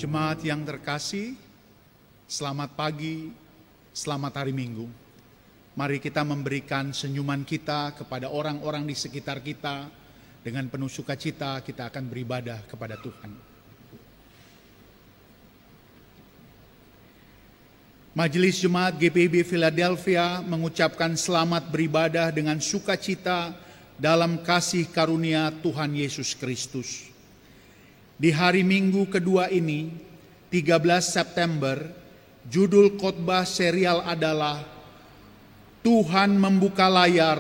Jemaat yang terkasih, selamat pagi, selamat hari Minggu. Mari kita memberikan senyuman kita kepada orang-orang di sekitar kita. Dengan penuh sukacita kita akan beribadah kepada Tuhan. Majelis Jemaat GPIB Philadelphia mengucapkan selamat beribadah dengan sukacita dalam kasih karunia Tuhan Yesus Kristus. Di hari Minggu kedua ini, 13 September, judul khotbah serial adalah Tuhan membuka layar,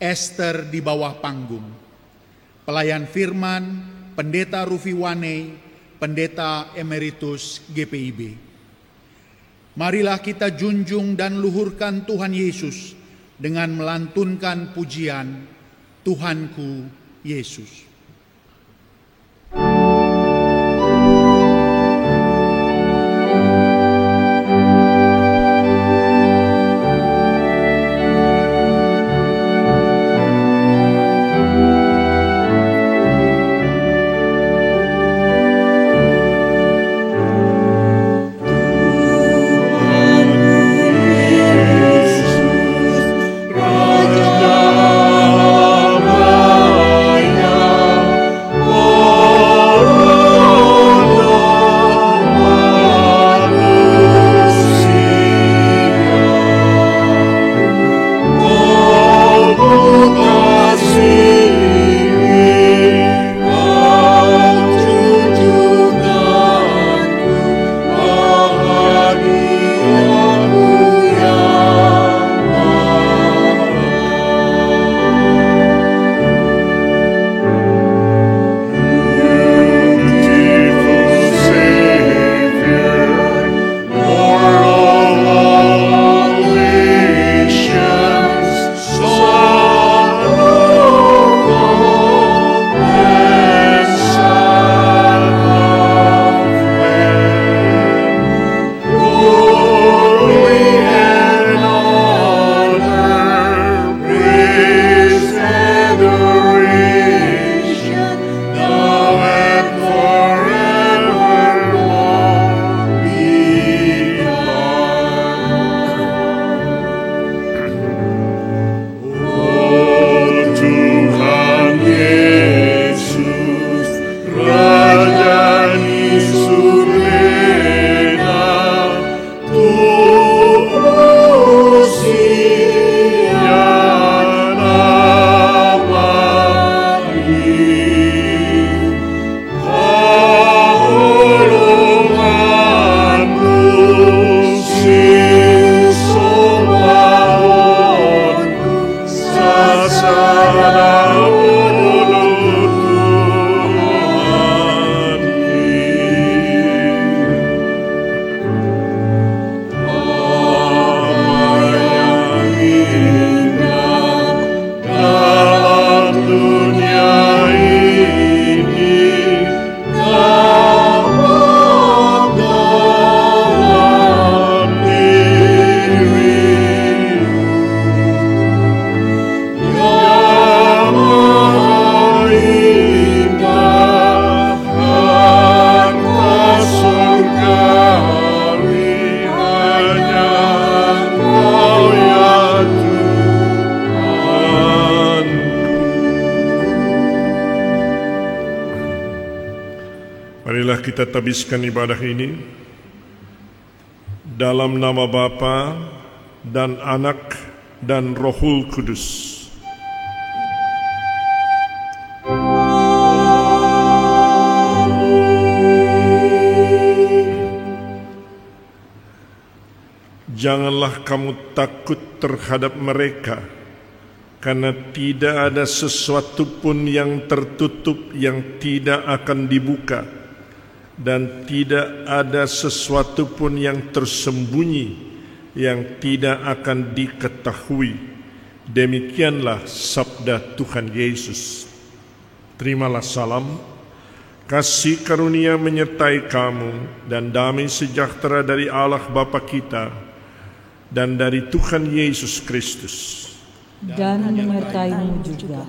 Ester di bawah panggung. Pelayan firman, Pendeta Rufi Wane, Pendeta Emeritus GPIB. Marilah kita junjung dan luhurkan Tuhan Yesus dengan melantunkan pujian, Tuhanku Yesus. Marilah kita tabiskan ibadah ini dalam nama Bapa dan Anak dan Rohul Kudus. Janganlah kamu takut terhadap mereka, karena tidak ada sesuatu pun yang tertutup yang tidak akan dibuka, dan tidak ada sesuatu pun yang tersembunyi yang tidak akan diketahui. Demikianlah sabda Tuhan Yesus. Terimalah salam, kasih karunia menyertai kamu, dan damai sejahtera dari Allah Bapa kita dan dari Tuhan Yesus Kristus. Dan menyertaimu juga.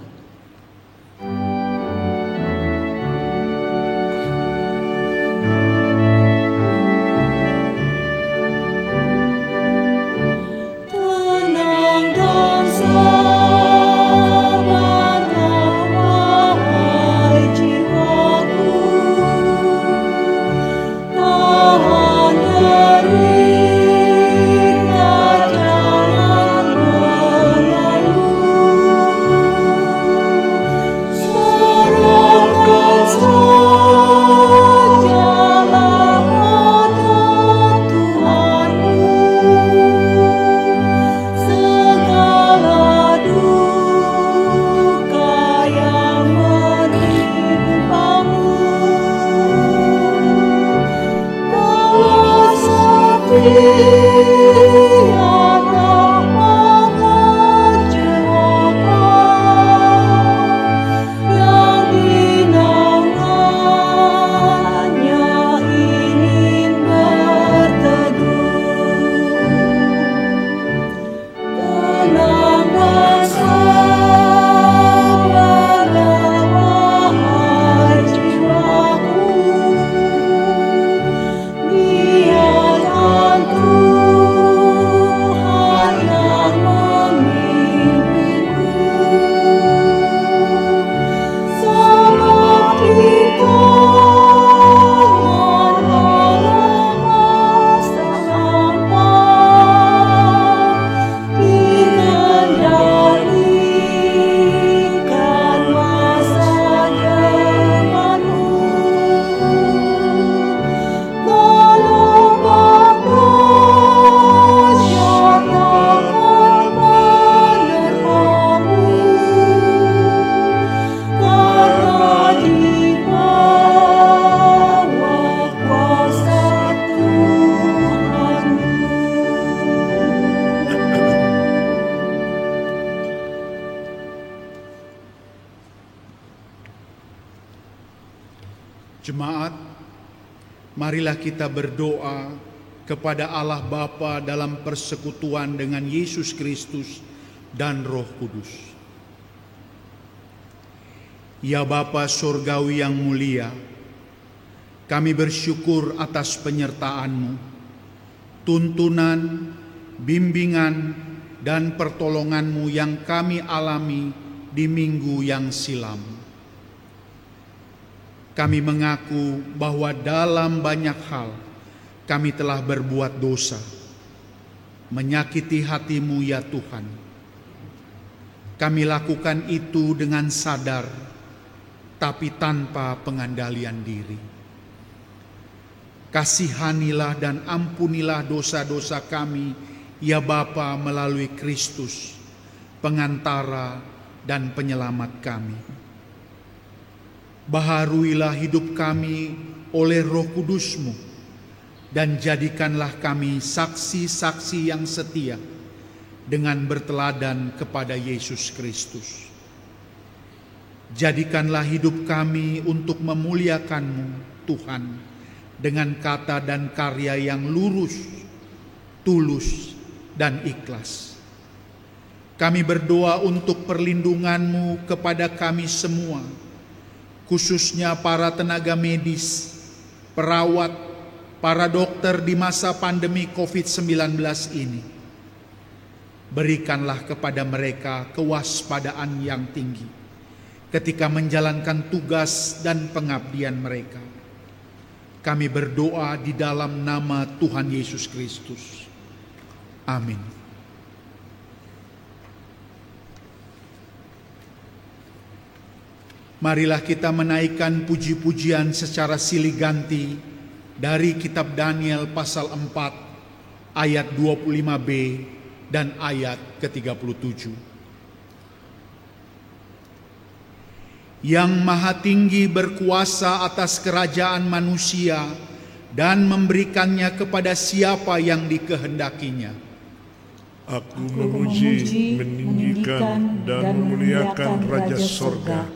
Jemaat, marilah kita berdoa kepada Allah Bapa dalam persekutuan dengan Yesus Kristus dan Roh Kudus. Ya Bapa Surgawi yang mulia, kami bersyukur atas penyertaan-Mu, tuntunan, bimbingan, dan pertolongan-Mu yang kami alami di minggu yang silam. Kami mengaku bahwa dalam banyak hal kami telah berbuat dosa, menyakiti hati-Mu ya Tuhan. Kami lakukan itu dengan sadar, tapi tanpa pengandalian diri. Kasihanilah dan ampunilah dosa-dosa kami, ya Bapa, melalui Kristus, pengantara dan penyelamat kami. Baharuilah hidup kami oleh Roh Kudus-Mu, dan jadikanlah kami saksi-saksi yang setia dengan berteladan kepada Yesus Kristus. Jadikanlah hidup kami untuk memuliakan-Mu, Tuhan, dengan kata dan karya yang lurus, tulus, dan ikhlas. Kami berdoa untuk perlindungan-Mu kepada kami semua, khususnya para tenaga medis, perawat, para dokter di masa pandemi COVID-19 ini. Berikanlah kepada mereka kewaspadaan yang tinggi ketika menjalankan tugas dan pengabdian mereka. Kami berdoa di dalam nama Tuhan Yesus Kristus. Amin. Marilah kita menaikkan puji-pujian secara silih ganti dari kitab Daniel pasal 4 ayat 25b dan ayat ke-37. Yang Maha Tinggi berkuasa atas kerajaan manusia dan memberikannya kepada siapa yang dikehendakinya. Aku memuji, meninggikan, dan memuliakan Raja Sorga,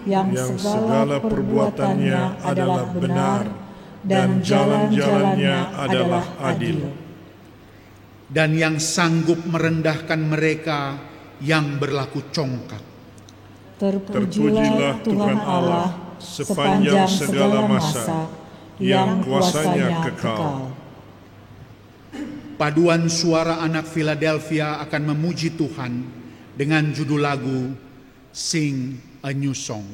yang segala perbuatannya adalah benar dan jalan-jalannya adalah adil, dan yang sanggup merendahkan mereka yang berlaku congkak. Terpujilah Tuhan Allah sepanjang segala masa, yang kuasanya kekal. Paduan suara anak Philadelphia akan memuji Tuhan dengan judul lagu Sing a New Song.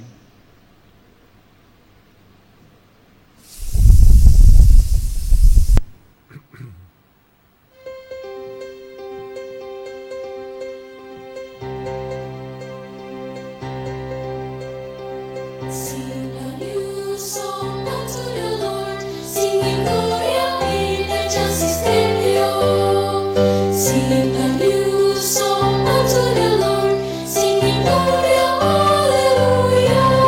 Hallelujah.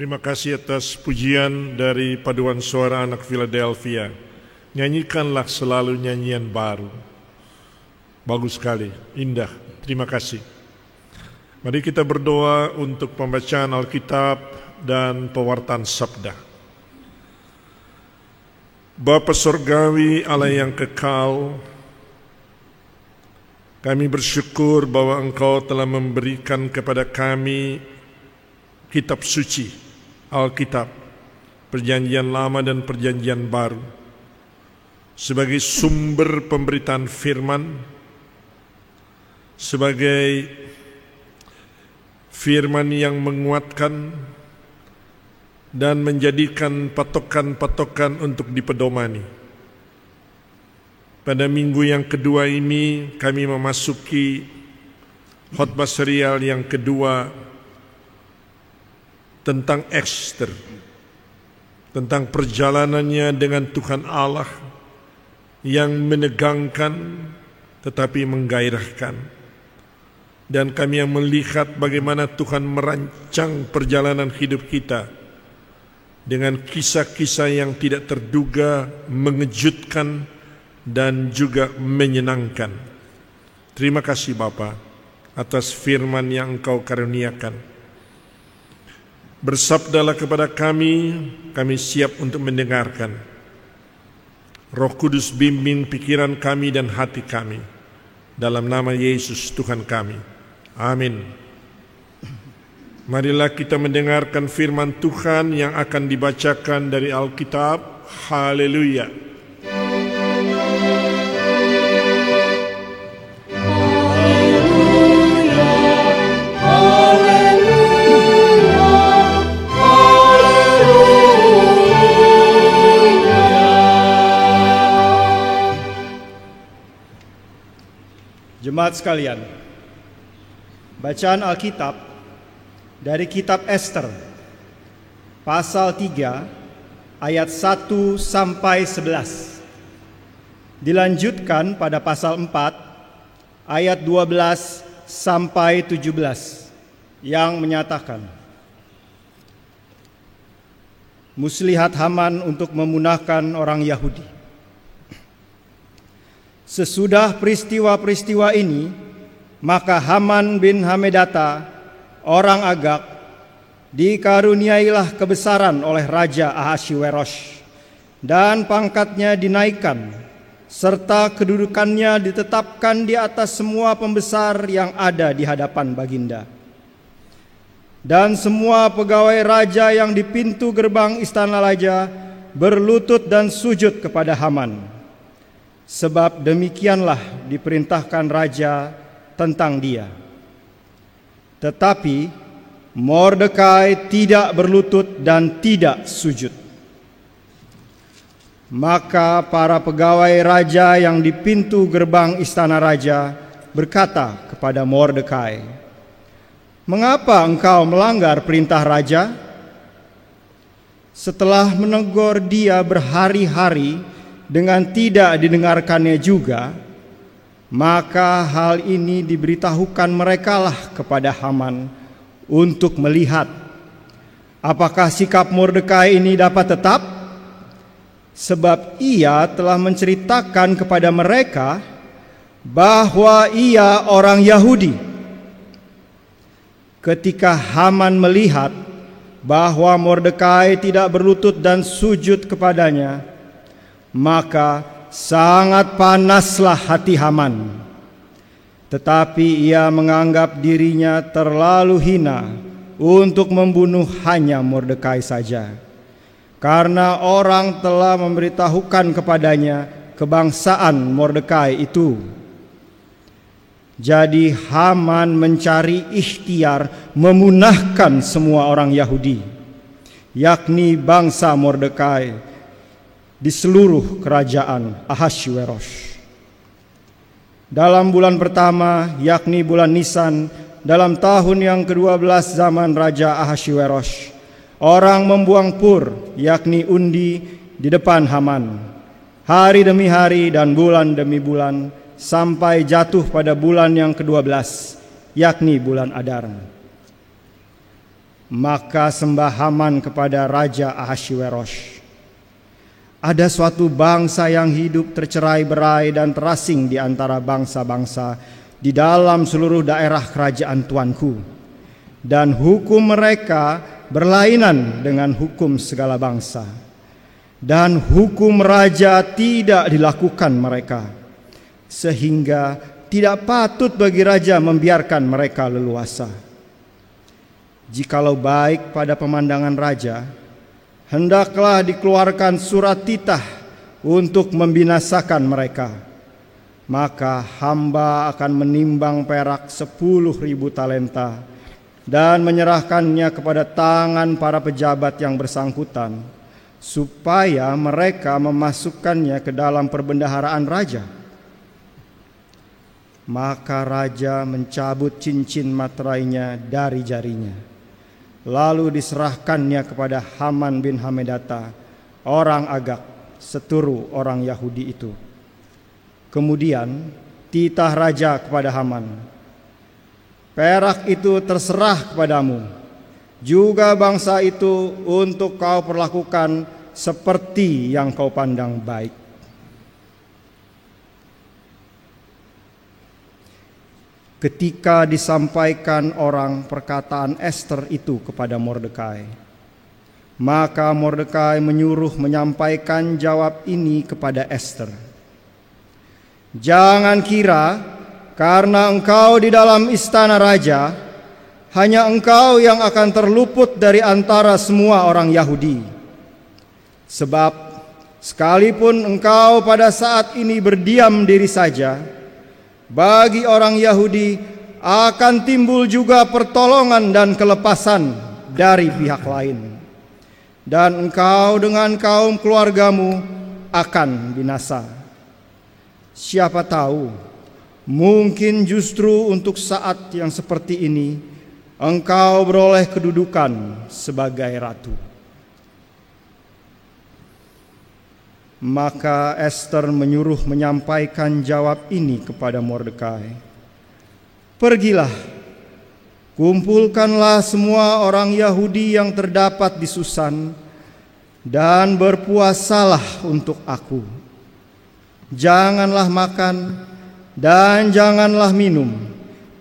Terima kasih atas pujian dari paduan suara anak Philadelphia. Nyanyikanlah selalu nyanyian baru. Bagus sekali, indah. Terima kasih. Mari kita berdoa untuk pembacaan Alkitab dan pewartaan sabda. Bapa Surgawi, Allah yang kekal, kami bersyukur bahwa Engkau telah memberikan kepada kami kitab suci, Alkitab, Perjanjian Lama dan Perjanjian Baru, sebagai sumber pemberitaan firman, sebagai firman yang menguatkan dan menjadikan patokan-patokan untuk dipedomani. Pada minggu yang kedua ini kami memasuki khotbah serial yang kedua tentang Ester, tentang perjalanannya dengan Tuhan Allah yang menegangkan tetapi menggairahkan. Dan kami yang melihat bagaimana Tuhan merancang perjalanan hidup kita dengan kisah-kisah yang tidak terduga, mengejutkan dan juga menyenangkan. Terima kasih Bapa atas firman yang Engkau karuniakan. Bersabdalah kepada kami siap untuk mendengarkan. Roh Kudus bimbing pikiran kami dan hati kami. Dalam nama Yesus Tuhan kami. Amin. Marilah kita mendengarkan firman Tuhan yang akan dibacakan dari Alkitab. Haleluya. Jemaat sekalian, bacaan Alkitab dari kitab Ester, pasal 3, ayat 1 sampai 11. Dilanjutkan pada pasal 4, ayat 12 sampai 17, yang menyatakan, muslihat Haman untuk memunahkan orang Yahudi. Sesudah peristiwa-peristiwa ini, maka Haman bin Hamedata, orang Agag, dikaruniailah kebesaran oleh Raja Ahasweros, dan pangkatnya dinaikkan, serta kedudukannya ditetapkan di atas semua pembesar yang ada di hadapan baginda. Dan semua pegawai raja yang di pintu gerbang istana raja berlutut dan sujud kepada Haman. Sebab demikianlah diperintahkan raja tentang dia. Tetapi Mordekai tidak berlutut dan tidak sujud. Maka para pegawai raja yang di pintu gerbang istana raja berkata kepada Mordekai, "Mengapa engkau melanggar perintah raja?" Setelah menegur dia berhari-hari dengan tidak didengarkannya juga, maka hal ini diberitahukan merekalah kepada Haman untuk melihat apakah sikap Mordekai ini dapat tetap, sebab ia telah menceritakan kepada mereka bahwa ia orang Yahudi. Ketika Haman melihat bahwa Mordekai tidak berlutut dan sujud kepadanya, maka sangat panaslah hati Haman. Tetapi ia menganggap dirinya terlalu hina untuk membunuh hanya Mordekai saja, karena orang telah memberitahukan kepadanya kebangsaan Mordekai itu. Jadi Haman mencari ikhtiar memunahkan semua orang Yahudi, yakni bangsa Mordekai, di seluruh kerajaan Ahasweros. Dalam bulan pertama, yakni bulan Nisan, dalam tahun yang ke-12 zaman Raja Ahasweros, orang membuang pur, yakni undi, di depan Haman, hari demi hari dan bulan demi bulan, sampai jatuh pada bulan yang ke-12, yakni bulan Adar. Maka sembah Haman kepada Raja Ahasweros. Ada suatu bangsa yang hidup tercerai-berai dan terasing di antara bangsa-bangsa di dalam seluruh daerah kerajaan Tuanku, dan hukum mereka berlainan dengan hukum segala bangsa, dan hukum raja tidak dilakukan mereka, sehingga tidak patut bagi raja membiarkan mereka leluasa. Jikalau baik pada pemandangan raja, hendaklah dikeluarkan surat titah untuk membinasakan mereka. Maka hamba akan menimbang perak 10.000 talenta dan menyerahkannya kepada tangan para pejabat yang bersangkutan, supaya mereka memasukkannya ke dalam perbendaharaan raja. Maka raja mencabut cincin materainya dari jarinya, lalu diserahkannya kepada Haman bin Hamedata, orang Agag, seturu orang Yahudi itu. Kemudian titah raja kepada Haman, perak itu terserah kepadamu, juga bangsa itu untuk kau perlakukan seperti yang kau pandang baik. Ketika disampaikan orang perkataan Ester itu kepada Mordekai, maka Mordekai menyuruh menyampaikan jawab ini kepada Ester. Jangan kira karena engkau di dalam istana raja, hanya engkau yang akan terluput dari antara semua orang Yahudi. Sebab sekalipun engkau pada saat ini berdiam diri saja, bagi orang Yahudi akan timbul juga pertolongan dan kelepasan dari pihak lain, dan engkau dengan kaum keluargamu akan binasa. Siapa tahu, mungkin justru untuk saat yang seperti ini engkau beroleh kedudukan sebagai ratu. Maka Ester menyuruh menyampaikan jawab ini kepada Mordekai. Pergilah, kumpulkanlah semua orang Yahudi yang terdapat di Susan, dan berpuasalah untuk aku. Janganlah makan dan janganlah minum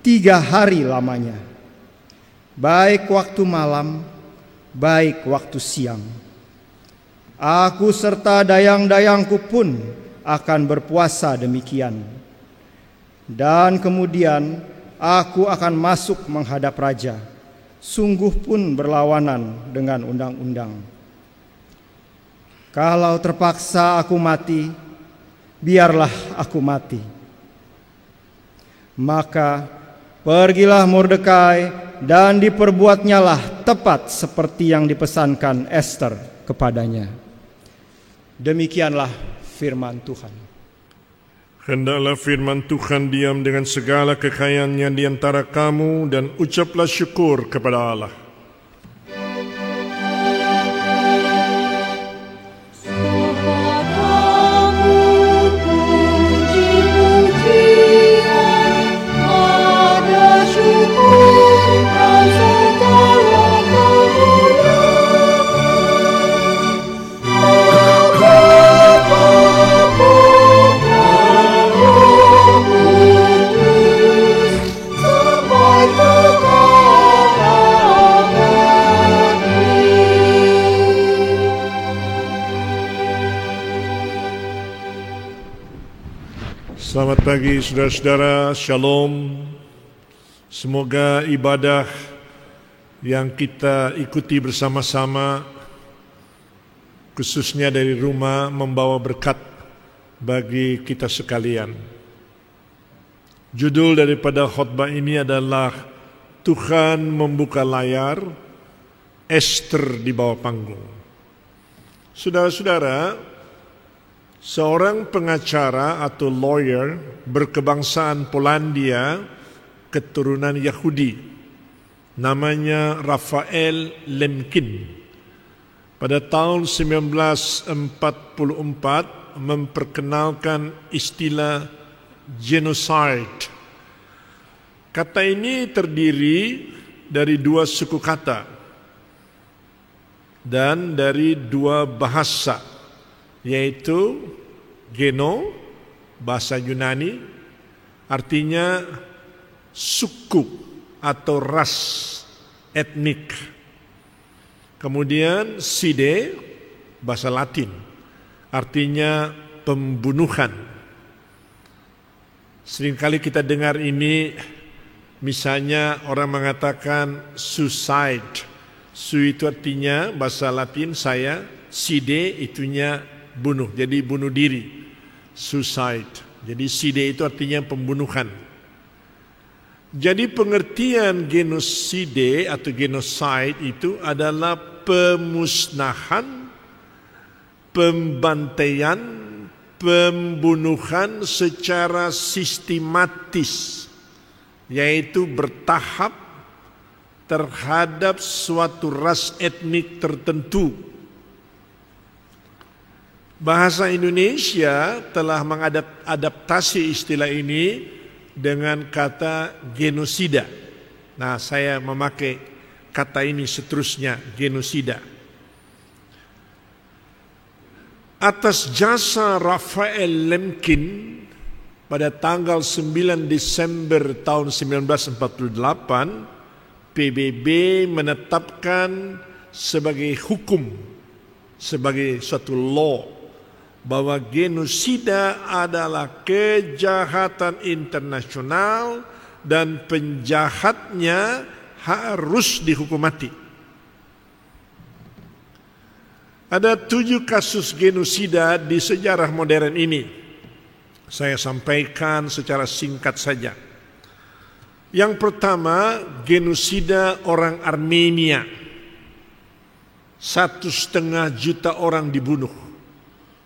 3 hari lamanya, baik waktu malam, baik waktu siang. Aku serta dayang-dayangku pun akan berpuasa demikian. Dan kemudian aku akan masuk menghadap raja, sungguh pun berlawanan dengan undang-undang. Kalau terpaksa aku mati, biarlah aku mati. Maka pergilah Mordekai, dan diperbuatnyalah tepat seperti yang dipesankan Ester kepadanya. Demikianlah firman Tuhan. Hendaklah firman Tuhan diam dengan segala kekayaannya di antara kamu, dan ucaplah syukur kepada Allah. Selamat pagi saudara-saudara, Shalom. Semoga ibadah yang kita ikuti bersama-sama, khususnya dari rumah, membawa berkat bagi kita sekalian. Judul daripada khotbah ini adalah Tuhan membuka layar, Ester di bawah panggung. Saudara-saudara, seorang pengacara atau lawyer berkebangsaan Polandia, keturunan Yahudi, namanya Raphael Lemkin, pada tahun 1944 memperkenalkan istilah genocide. Kata ini terdiri dari 2 suku kata, dan dari dua bahasa, yaitu geno, bahasa Yunani, artinya suku atau ras, etnik. Kemudian side, bahasa Latin, artinya pembunuhan. Seringkali kita dengar ini, misalnya orang mengatakan suicide. Su itu artinya bahasa Latin saya, side itunya bunuh, jadi bunuh diri, suicide. Jadi side itu artinya pembunuhan. Jadi pengertian genosida atau genocide itu adalah pemusnahan, pembantaian, pembunuhan secara sistematis, yaitu bertahap terhadap suatu ras etnik tertentu. Bahasa Indonesia telah mengadaptasi istilah ini dengan kata genosida. Nah, saya memakai kata ini seterusnya, genosida. Atas jasa Raphael Lemkin pada tanggal 9 Desember tahun 1948, PBB menetapkan sebagai hukum, sebagai suatu law, bahwa genosida adalah kejahatan internasional dan penjahatnya harus dihukum mati. Ada 7 kasus genosida di sejarah modern ini. Saya sampaikan secara singkat saja. Yang pertama, genosida orang Armenia. 1,5 juta orang dibunuh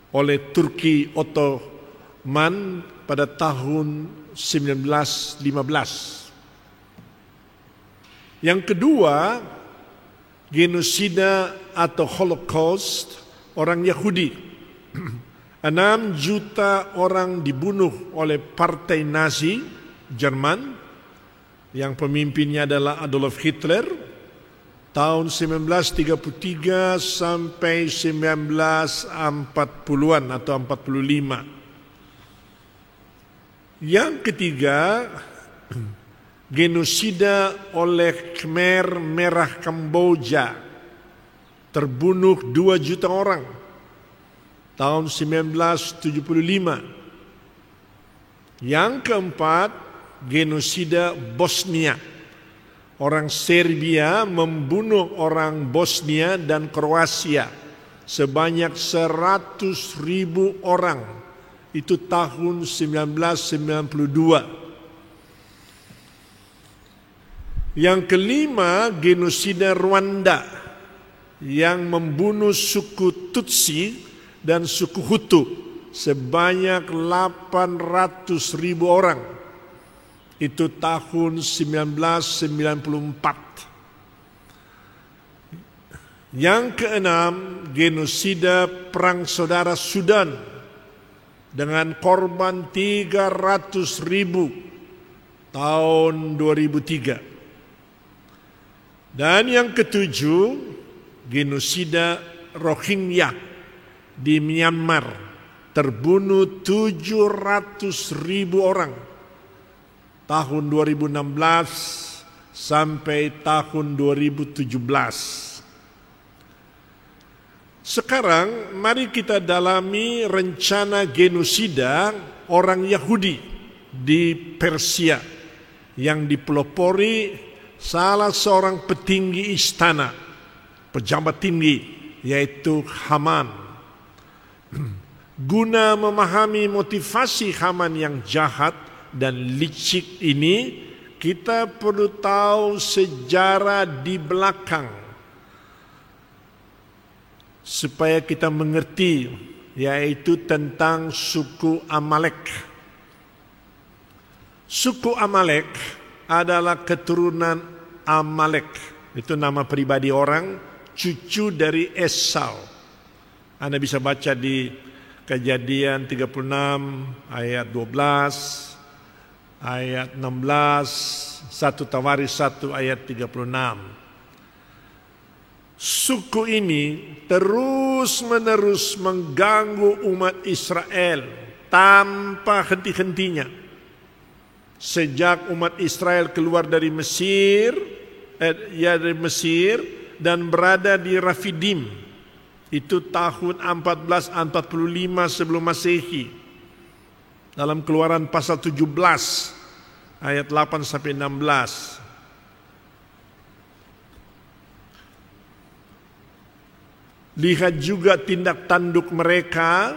oleh Turki Ottoman pada tahun 1915. Yang kedua, genosida atau Holocaust orang Yahudi. 6 juta orang dibunuh oleh Partai Nazi Jerman, yang pemimpinnya adalah Adolf Hitler, tahun 1933 sampai 1940-an atau 45. Yang ketiga, genosida oleh Khmer Merah Kamboja, terbunuh 2 juta orang, tahun 1975. Yang keempat, genosida Bosnia. Orang Serbia membunuh orang Bosnia dan Kroasia sebanyak 100.000 orang. Itu tahun 1992. Yang kelima, genosida Rwanda yang membunuh suku Tutsi dan suku Hutu sebanyak 800.000 orang. Itu tahun 1994. Yang keenam, genosida Perang Saudara Sudan dengan korban 300.000 tahun 2003. Dan yang ketujuh, genosida Rohingya di Myanmar, terbunuh 700.000 orang tahun 2016 sampai tahun 2017. Sekarang mari kita dalami rencana genosida orang Yahudi di Persia yang dipelopori salah seorang petinggi istana, pejabat tinggi, yaitu Haman. Guna memahami motivasi Haman yang jahat dan licik ini, kita perlu tahu sejarah di belakang supaya kita mengerti, yaitu tentang suku Amalek. Suku Amalek adalah keturunan Amalek, itu nama pribadi orang, cucu dari Esau. Anda bisa baca di Kejadian 36 ayat 12, ayat 16, 1 Tawaris 1 ayat 36. suku ini terus-menerus mengganggu umat Israel tanpa henti-hentinya. Sejak umat Israel keluar dari Mesir, dan berada di Rafidim, itu tahun 1445 sebelum Masehi. Dalam Keluaran pasal 17 ayat 8 sampai 16. Lihat juga tindak tanduk mereka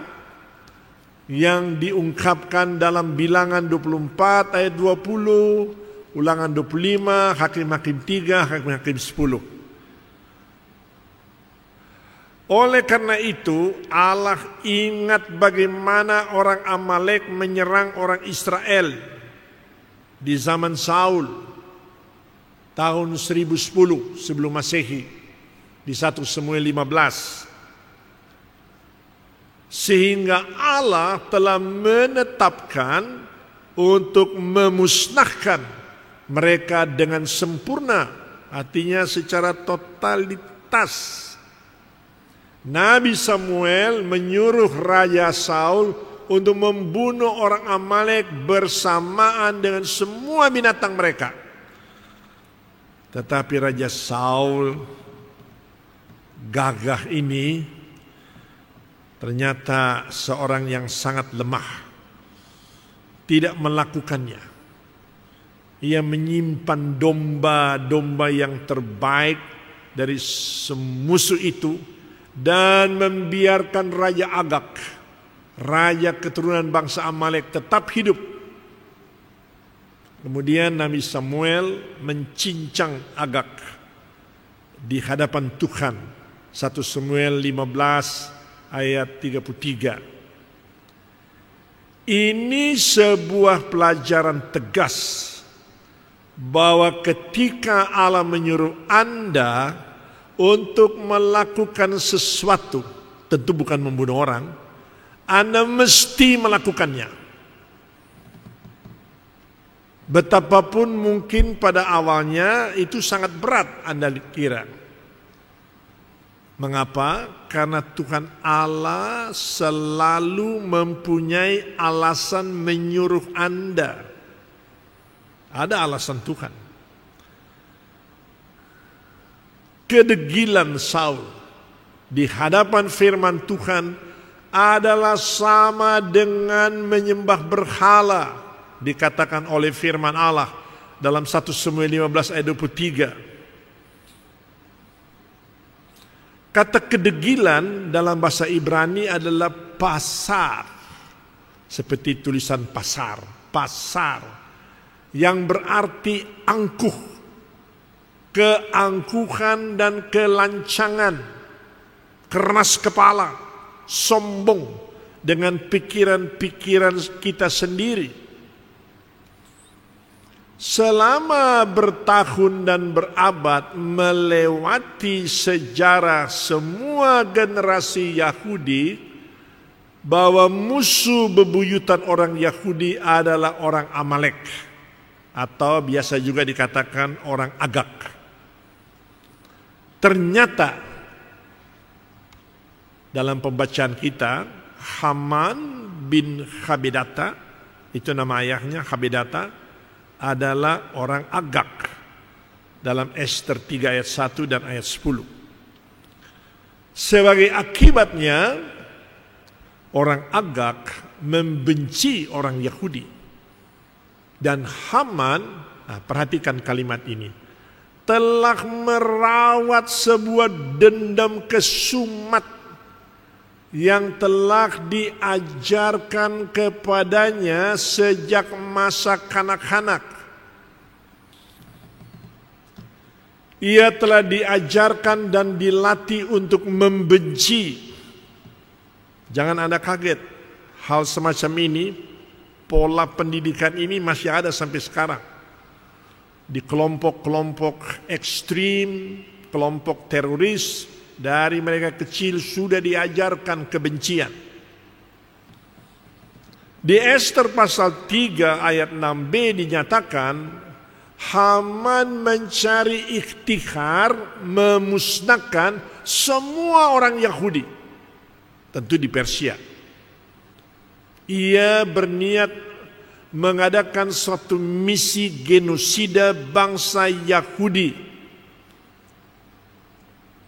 yang diungkapkan dalam Bilangan 24 ayat 20, Ulangan 25, Hakim-Hakim 3, Hakim-Hakim 10. Oleh karena itu, Allah ingat bagaimana orang Amalek menyerang orang Israel di zaman Saul tahun 1010 sebelum Masehi. Di 1 Samuel 15. Sehingga Allah telah menetapkan untuk memusnahkan mereka dengan sempurna, artinya secara totalitas. Nabi Samuel menyuruh Raja Saul untuk membunuh orang Amalek bersamaan dengan semua binatang mereka. Tetapi Raja Saul gagah ini ternyata seorang yang sangat lemah, tidak melakukannya. Ia menyimpan domba-domba yang terbaik dari musuh itu dan membiarkan Raja Agag, raja keturunan bangsa Amalek, tetap hidup. Kemudian Nabi Samuel mencincang Agag di hadapan Tuhan. 1 Samuel 15 ayat 33. Ini sebuah pelajaran tegas bahwa ketika Allah menyuruh Anda untuk melakukan sesuatu, tentu bukan membunuh orang, Anda mesti melakukannya. Betapapun mungkin pada awalnya itu sangat berat Anda kira. Mengapa? Karena Tuhan Allah selalu mempunyai alasan menyuruh Anda. Ada alasan Tuhan. Kedegilan Saul di hadapan firman Tuhan adalah sama dengan menyembah berhala, dikatakan oleh firman Allah dalam 1 Samuel 15 ayat 23. Kata kedegilan dalam bahasa Ibrani adalah pasar. Seperti tulisan pasar. Pasar. Yang berarti angkuh. Keangkuhan dan kelancangan. Keras kepala. Sombong. Dengan pikiran-pikiran kita sendiri. Selama bertahun dan berabad melewati sejarah semua generasi Yahudi, bahwa musuh bebuyutan orang Yahudi adalah orang Amalek, atau biasa juga dikatakan orang Agag. Ternyata dalam pembacaan kita, Haman bin Habedata, itu nama ayahnya, Habedata, adalah orang Agag dalam Ester 3 ayat 1 dan ayat 10. Sebagai akibatnya, orang Agag membenci orang Yahudi. Dan Haman, perhatikan kalimat ini, telah merawat sebuah dendam kesumat yang telah diajarkan kepadanya sejak masa kanak-kanak. Ia telah diajarkan dan dilatih untuk membenci. Jangan Anda kaget, hal semacam ini, pola pendidikan ini masih ada sampai sekarang. Di kelompok-kelompok ekstrim, kelompok teroris, dari mereka kecil sudah diajarkan kebencian. Di Ester pasal 3 ayat 6b dinyatakan, Haman mencari ikhtiar memusnahkan semua orang Yahudi, tentu di Persia. Ia berniat mengadakan suatu misi genosida bangsa Yahudi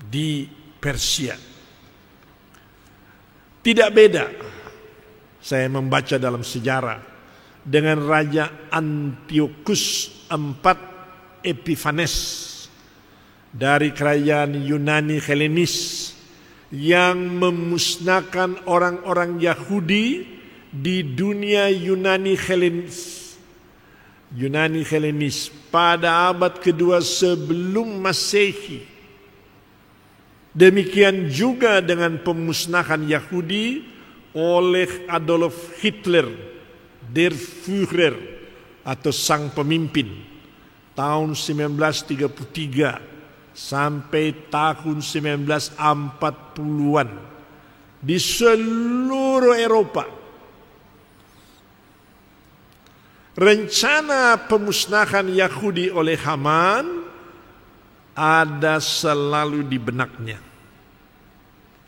di Persia. Tidak beda, saya membaca dalam sejarah, dengan Raja Antiochus IV Epiphanes dari kerajaan Yunani Helenis yang memusnahkan orang-orang Yahudi di dunia Yunani Helenis pada abad kedua sebelum Masehi. Demikian juga dengan pemusnahan Yahudi oleh Adolf Hitler, der Führer atau sang pemimpin, tahun 1933 sampai tahun 1940-an di seluruh Eropa. Rencana pemusnahan Yahudi oleh Haman ada selalu di benaknya.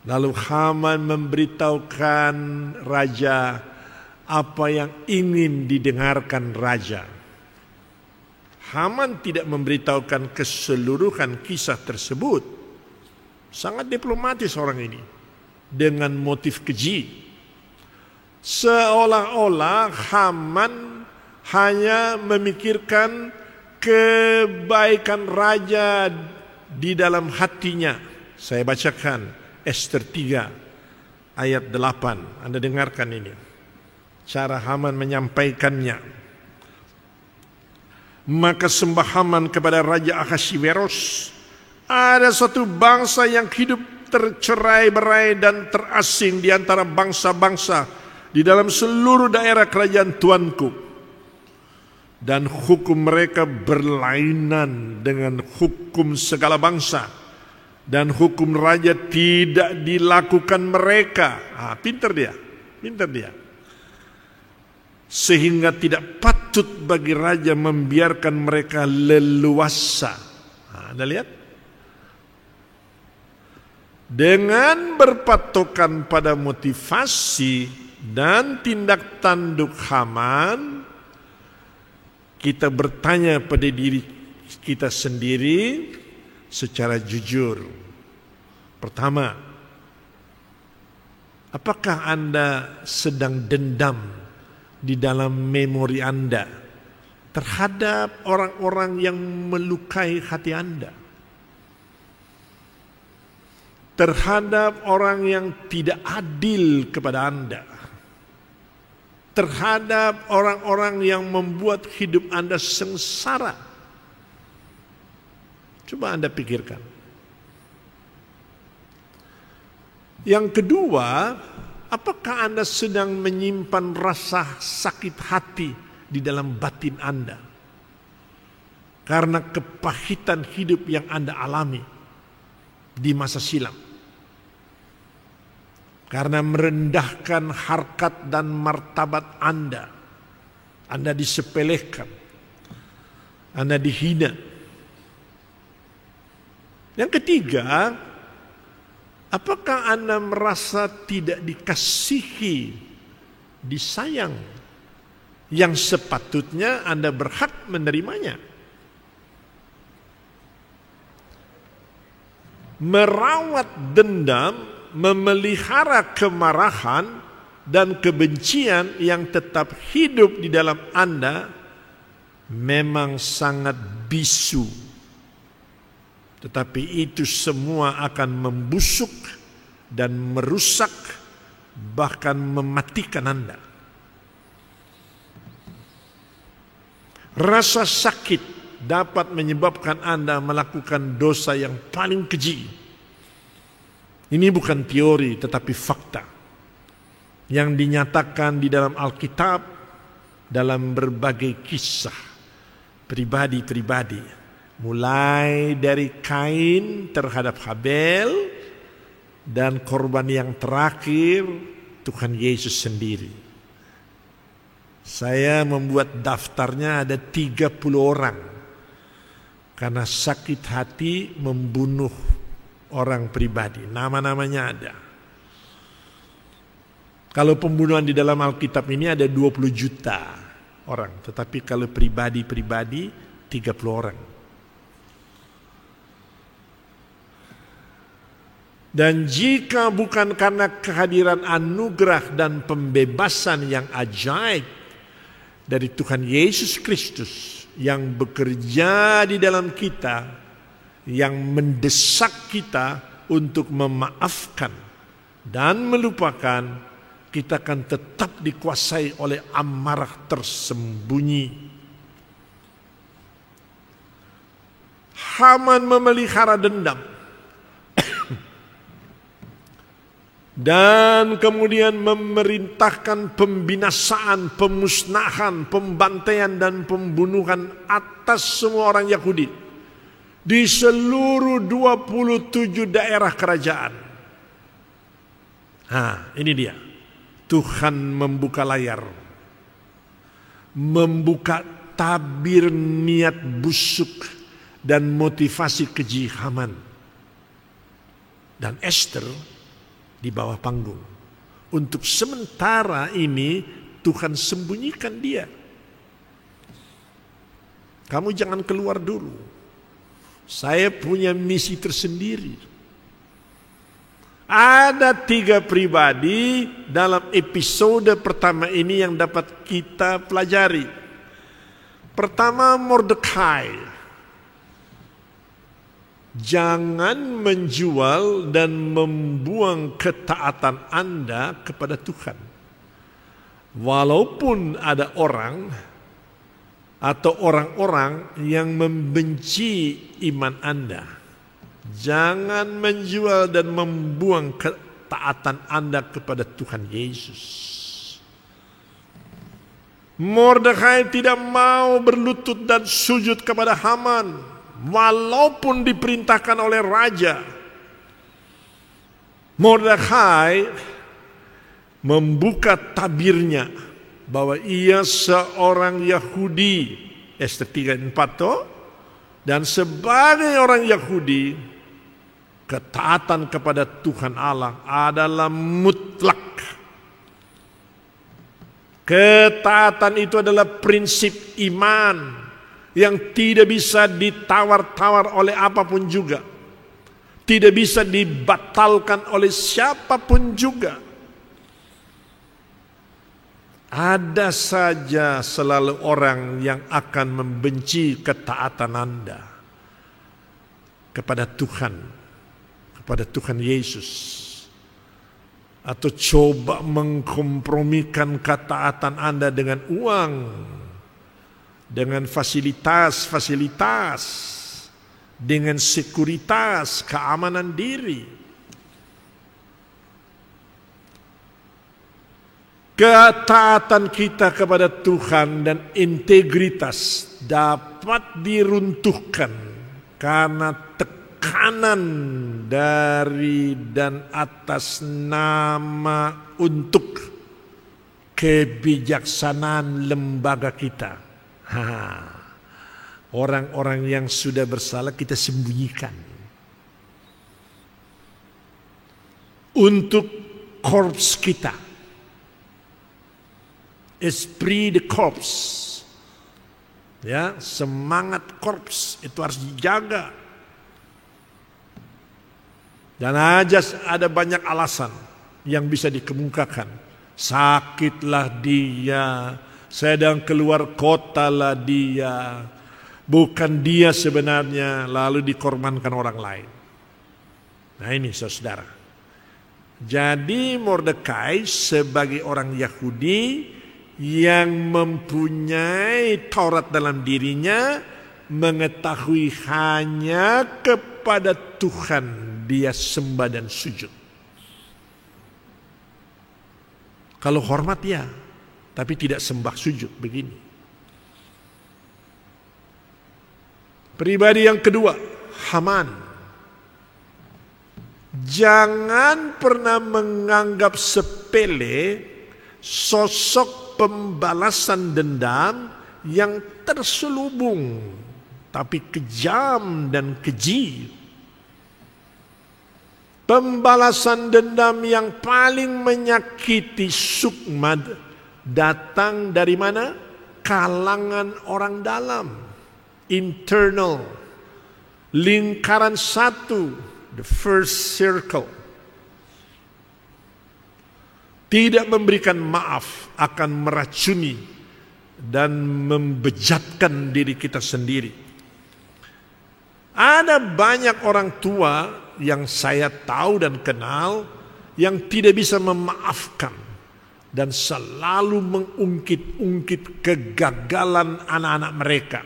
Lalu Haman memberitahukan raja apa yang ingin didengarkan raja. Haman tidak memberitahukan keseluruhan kisah tersebut. Sangat diplomatis orang ini, dengan motif keji. Seolah-olah Haman hanya memikirkan kebaikan raja di dalam hatinya. Saya bacakan Ester 3 ayat 8. Anda dengarkan ini, cara Haman menyampaikannya. Maka sembah Haman kepada Raja Ahasveros, ada suatu bangsa yang hidup tercerai-berai dan terasing di antara bangsa-bangsa di dalam seluruh daerah kerajaan tuanku. Dan hukum mereka berlainan dengan hukum segala bangsa. Dan hukum raja tidak dilakukan mereka. Pintar dia. Sehingga tidak patut bagi raja membiarkan mereka leluasa. Anda lihat? Dengan berpatokan pada motivasi dan tindak tanduk Haman, kita bertanya pada diri kita sendiri secara jujur. Pertama, apakah Anda sedang dendam di dalam memori Anda terhadap orang-orang yang melukai hati Anda, terhadap orang yang tidak adil kepada Anda, terhadap orang-orang yang membuat hidup Anda sengsara? Coba Anda pikirkan. Yang kedua, apakah Anda sedang menyimpan rasa sakit hati di dalam batin Anda karena kepahitan hidup yang Anda alami di masa silam? Karena merendahkan harkat dan martabat Anda disepelekan, Anda dihina. Yang ketiga, apakah Anda merasa tidak dikasihi, disayang, yang sepatutnya Anda berhak menerimanya? Merawat dendam, memelihara kemarahan dan kebencian yang tetap hidup di dalam Anda memang sangat bisu. Tetapi itu semua akan membusuk dan merusak, bahkan mematikan Anda. Rasa sakit dapat menyebabkan Anda melakukan dosa yang paling keji. Ini bukan teori tetapi fakta yang dinyatakan di dalam Alkitab dalam berbagai kisah pribadi-pribadi. Mulai dari Kain terhadap Habel dan korban yang terakhir Tuhan Yesus sendiri. Saya membuat daftarnya ada 30 orang Karena sakit hati membunuh orang pribadi. Nama-namanya ada. Kalau pembunuhan di dalam Alkitab ini ada 20 juta orang. Tetapi kalau pribadi-pribadi 30 orang. Dan jika bukan karena kehadiran anugerah dan pembebasan yang ajaib dari Tuhan Yesus Kristus yang bekerja di dalam kita, yang mendesak kita untuk memaafkan dan melupakan, kita akan tetap dikuasai oleh amarah tersembunyi. Haman memelihara dendam dan kemudian memerintahkan pembinasaan, pemusnahan, pembantaian dan pembunuhan atas semua orang Yahudi di seluruh 27 daerah kerajaan. Nah, ini dia. Tuhan membuka layar, membuka tabir niat busuk dan motivasi keji Haman. Dan Esther di bawah panggung. Untuk sementara ini Tuhan sembunyikan dia. Kamu jangan keluar dulu. Saya punya misi tersendiri. Ada 3 pribadi dalam episode pertama ini yang dapat kita pelajari. Pertama, Mordekai. Jangan menjual dan membuang ketaatan Anda kepada Tuhan. Walaupun ada orang atau orang-orang yang membenci iman Anda. Jangan menjual dan membuang ketaatan Anda kepada Tuhan Yesus. Mordekai tidak mau berlutut dan sujud kepada Haman. Walaupun diperintahkan oleh raja. Mordekai membuka tabirnya bahwa ia seorang Yahudi, Esther 3:4, dan sebagai orang Yahudi ketaatan kepada Tuhan Allah adalah mutlak. Ketaatan itu adalah prinsip iman yang tidak bisa ditawar-tawar oleh apapun juga. Tidak bisa dibatalkan oleh siapapun juga. Ada saja selalu orang yang akan membenci ketaatan Anda kepada Tuhan Yesus. Atau coba mengkompromikan ketaatan Anda dengan uang, dengan fasilitas, dengan sekuritas, keamanan diri. Ketaatan kita kepada Tuhan dan integritas dapat diruntuhkan karena tekanan dari dan atas nama untuk kebijaksanaan lembaga kita. Orang-orang yang sudah bersalah kita sembunyikan untuk korps kita, esprit de korps, ya, semangat korps itu harus dijaga. Dan ada banyak alasan yang bisa dikemukakan. Sakitlah dia, sedang keluar kota lah dia, bukan dia sebenarnya, lalu dikorbankan orang lain. Nah ini saudara. Jadi Mordekai sebagai orang Yahudi yang mempunyai Taurat dalam dirinya, mengetahui hanya kepada Tuhan dia sembah dan sujud. Kalau hormat ya, tapi tidak sembah sujud, begini. Pribadi yang kedua, Haman. Jangan pernah menganggap sepele sosok pembalasan dendam yang terselubung tapi kejam dan keji. Pembalasan dendam yang paling menyakiti sukma datang dari mana? Kalangan orang dalam, internal, lingkaran satu, the first circle. Tidak memberikan maaf akan meracuni dan membejatkan diri kita sendiri. Ada banyak orang tua yang saya tahu dan kenal yang tidak bisa memaafkan dan selalu mengungkit-ungkit kegagalan anak-anak mereka.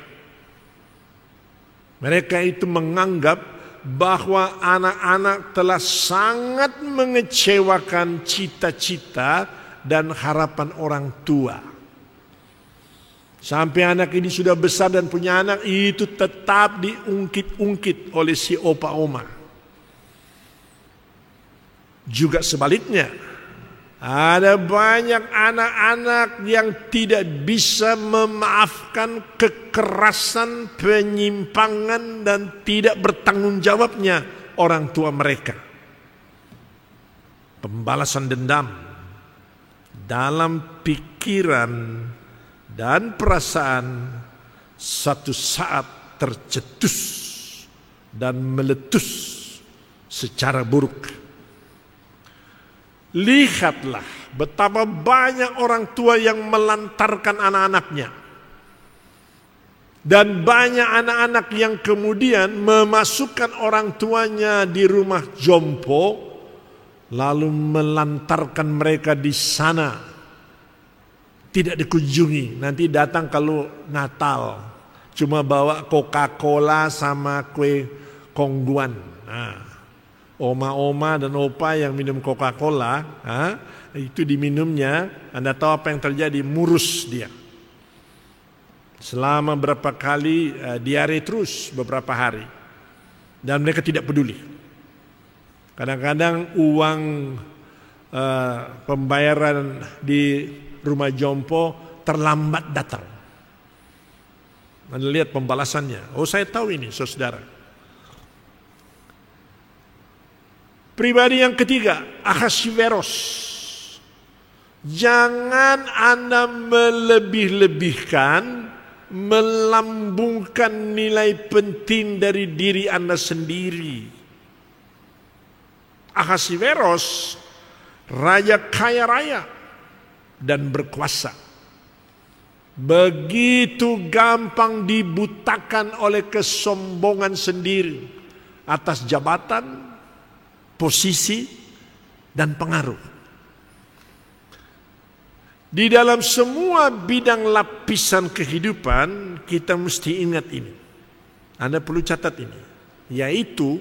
Mereka itu menganggap bahwa anak-anak telah sangat mengecewakan cita-cita dan harapan orang tua. Sampai anak ini sudah besar dan punya anak, itu tetap diungkit-ungkit oleh si opa oma. Juga sebaliknya, ada banyak anak-anak yang tidak bisa memaafkan kekerasan, penyimpangan, dan tidak bertanggung jawabnya orang tua mereka. Pembalasan dendam dalam pikiran dan perasaan satu saat tercetus dan meletus secara buruk. Lihatlah betapa banyak orang tua yang melantarkan anak-anaknya. Dan banyak anak-anak yang kemudian memasukkan orang tuanya di rumah jompo, lalu melantarkan mereka di sana. Tidak dikunjungi, nanti datang kalau Natal. Cuma bawa Coca-Cola sama kue kongguan. Oma-oma dan opa yang minum Coca-Cola, itu diminumnya, Anda tahu apa yang terjadi? Murus dia. Selama berapa kali diare terus beberapa hari. Dan mereka tidak peduli. Kadang-kadang uang pembayaran di rumah jompo terlambat datang. Anda lihat pembalasannya. Oh, saya tahu ini, saudara. Pribadi yang ketiga, Ahasveros. Jangan Anda melebih-lebihkan, melambungkan nilai penting dari diri Anda sendiri. Ahasveros, raja kaya raya dan berkuasa. Begitu gampang dibutakan oleh kesombongan sendiri atas jabatan, posisi, dan pengaruh. Di dalam semua bidang lapisan kehidupan, kita mesti ingat ini. Anda perlu catat ini. Yaitu,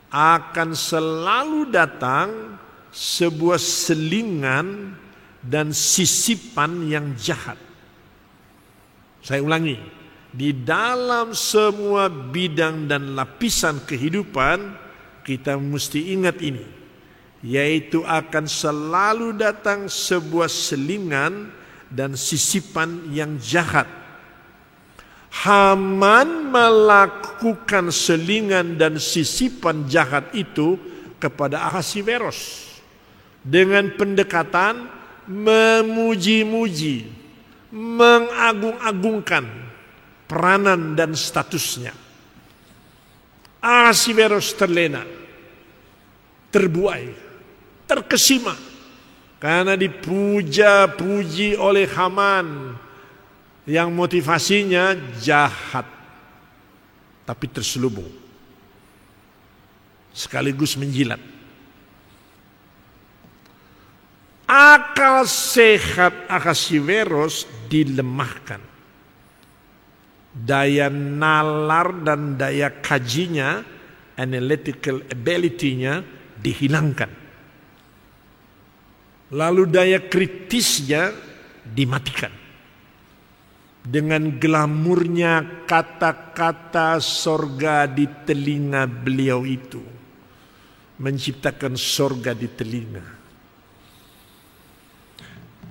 akan selalu datang sebuah selingan dan sisipan yang jahat. Saya ulangi. Di dalam semua bidang dan lapisan kehidupan, kita mesti ingat ini, yaitu akan selalu datang sebuah selingan dan sisipan yang jahat. Haman melakukan selingan dan sisipan jahat itu kepada Ahasveros dengan pendekatan memuji-muji, mengagung-agungkan peranan dan statusnya. Ahasveros terlena, terbuai, terkesima karena dipuja-puji oleh Haman yang motivasinya jahat tapi terselubung sekaligus menjilat. Akal sehat Ahasveros dilemahkan. Daya nalar dan daya kajinya, analytical ability-nya dihilangkan. Lalu daya kritisnya dimatikan. Dengan glamurnya kata-kata sorga di telinga beliau itu. Menciptakan sorga di telinga.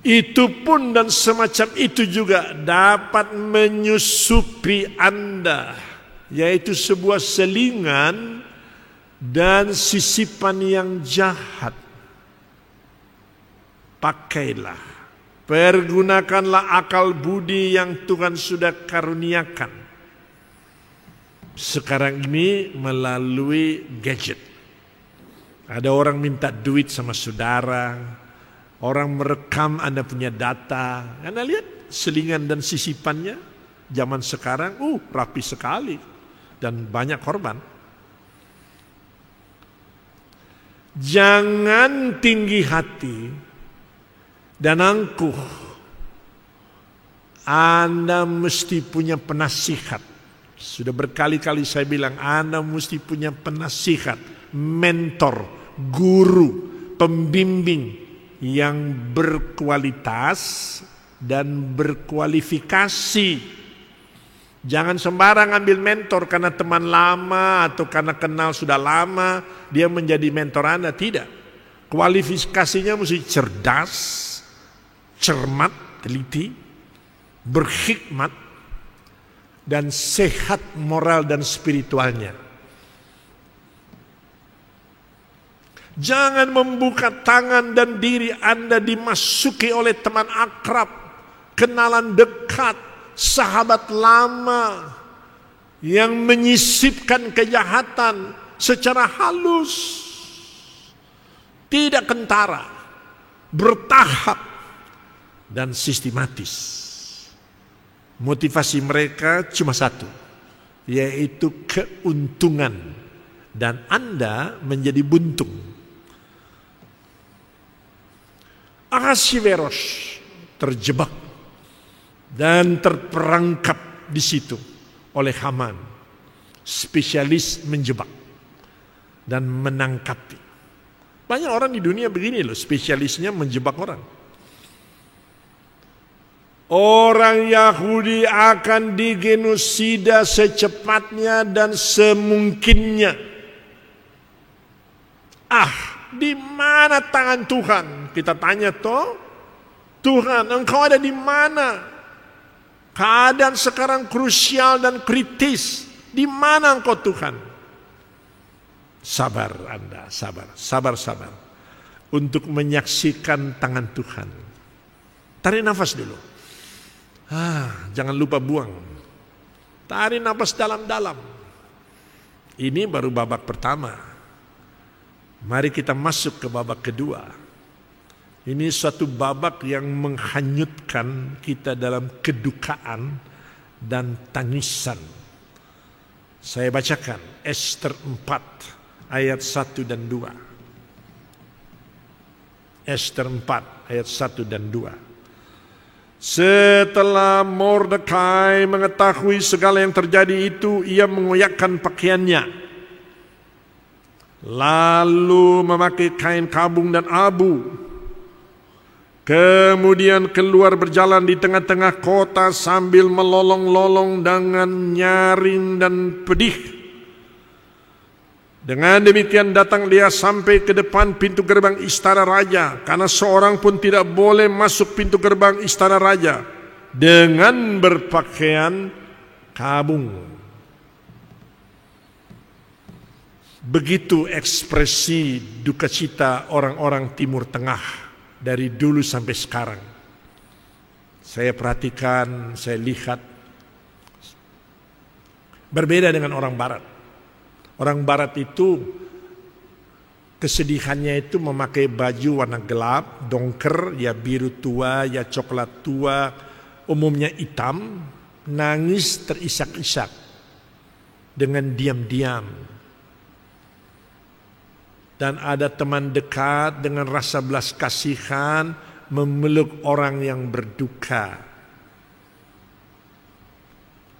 Itu pun dan semacam itu juga dapat menyusupi Anda, yaitu sebuah selingan dan sisipan yang jahat. Pakailah, pergunakanlah akal budi yang Tuhan sudah karuniakan sekarang ini melalui gadget. Ada orang minta duit sama saudara, orang merekam Anda punya data. Anda lihat selingan dan sisipannya zaman sekarang, rapi sekali dan banyak korban. Jangan tinggi hati dan angkuh. Anda mesti punya penasihat. Sudah berkali-kali saya bilang, Anda mesti punya penasihat, mentor, guru, pembimbing yang berkualitas dan berkualifikasi. Jangan sembarang ambil mentor karena teman lama atau karena kenal sudah lama dia menjadi mentor Anda. Tidak. Kualifikasinya mesti cerdas, cermat, teliti, berhikmat, dan sehat moral dan spiritualnya. Jangan membuka tangan dan diri Anda dimasuki oleh teman akrab, kenalan dekat, sahabat lama yang menyisipkan kejahatan secara halus, tidak kentara, bertahap, dan sistematis. Motivasi mereka cuma satu, yaitu keuntungan, dan Anda menjadi buntung. Ahasveros terjebak dan terperangkap di situ oleh Haman, spesialis menjebak dan menangkapi. Banyak orang di dunia begini loh, spesialisnya menjebak orang. Orang Yahudi akan digenosida secepatnya dan semungkinnya. Di mana tangan Tuhan? Kita tanya toh, Tuhan, Engkau ada di mana? Keadaan sekarang krusial dan kritis. Di mana Engkau Tuhan? Sabar Anda, sabar. Untuk menyaksikan tangan Tuhan. Tarik nafas dulu. Jangan lupa buang. Tarik nafas dalam-dalam. Ini baru babak pertama. Mari kita masuk ke babak kedua. Ini suatu babak yang menghanyutkan kita dalam kedukaan dan tangisan. Saya bacakan Ester 4 ayat 1 dan 2. Ester 4 ayat 1 dan 2. Setelah Mordekai mengetahui segala yang terjadi itu, ia mengoyakkan pakaiannya, lalu memakai kain kabung dan abu. Kemudian keluar berjalan di tengah-tengah kota sambil melolong-lolong dengan nyaring dan pedih. Dengan demikian datang dia sampai ke depan pintu gerbang istana raja, karena seorang pun tidak boleh masuk pintu gerbang istana raja dengan berpakaian kabung. Begitu ekspresi duka cita orang-orang Timur Tengah dari dulu sampai sekarang. Saya perhatikan, saya lihat, berbeda dengan orang Barat. Orang Barat itu kesedihannya itu memakai baju warna gelap, dongker, ya biru tua, ya coklat tua, umumnya hitam, nangis terisak-isak dengan diam-diam. Dan ada teman dekat dengan rasa belas kasihan memeluk orang yang berduka.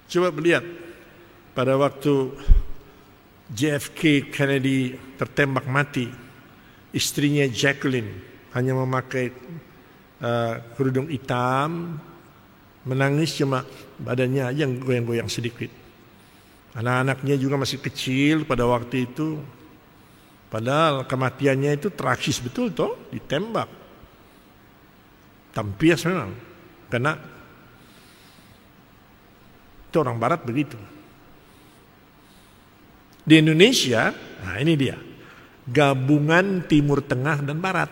Coba lihat pada waktu JFK Kennedy tertembak mati, istrinya Jacqueline hanya memakai kerudung hitam, menangis cuma badannya aja yang goyang-goyang sedikit. Anak-anaknya juga masih kecil pada waktu itu. Padahal kematiannya itu tragis betul toh, ditembak. Tampias memang, karena itu orang barat begitu. Di Indonesia, nah ini dia, gabungan Timur Tengah dan Barat.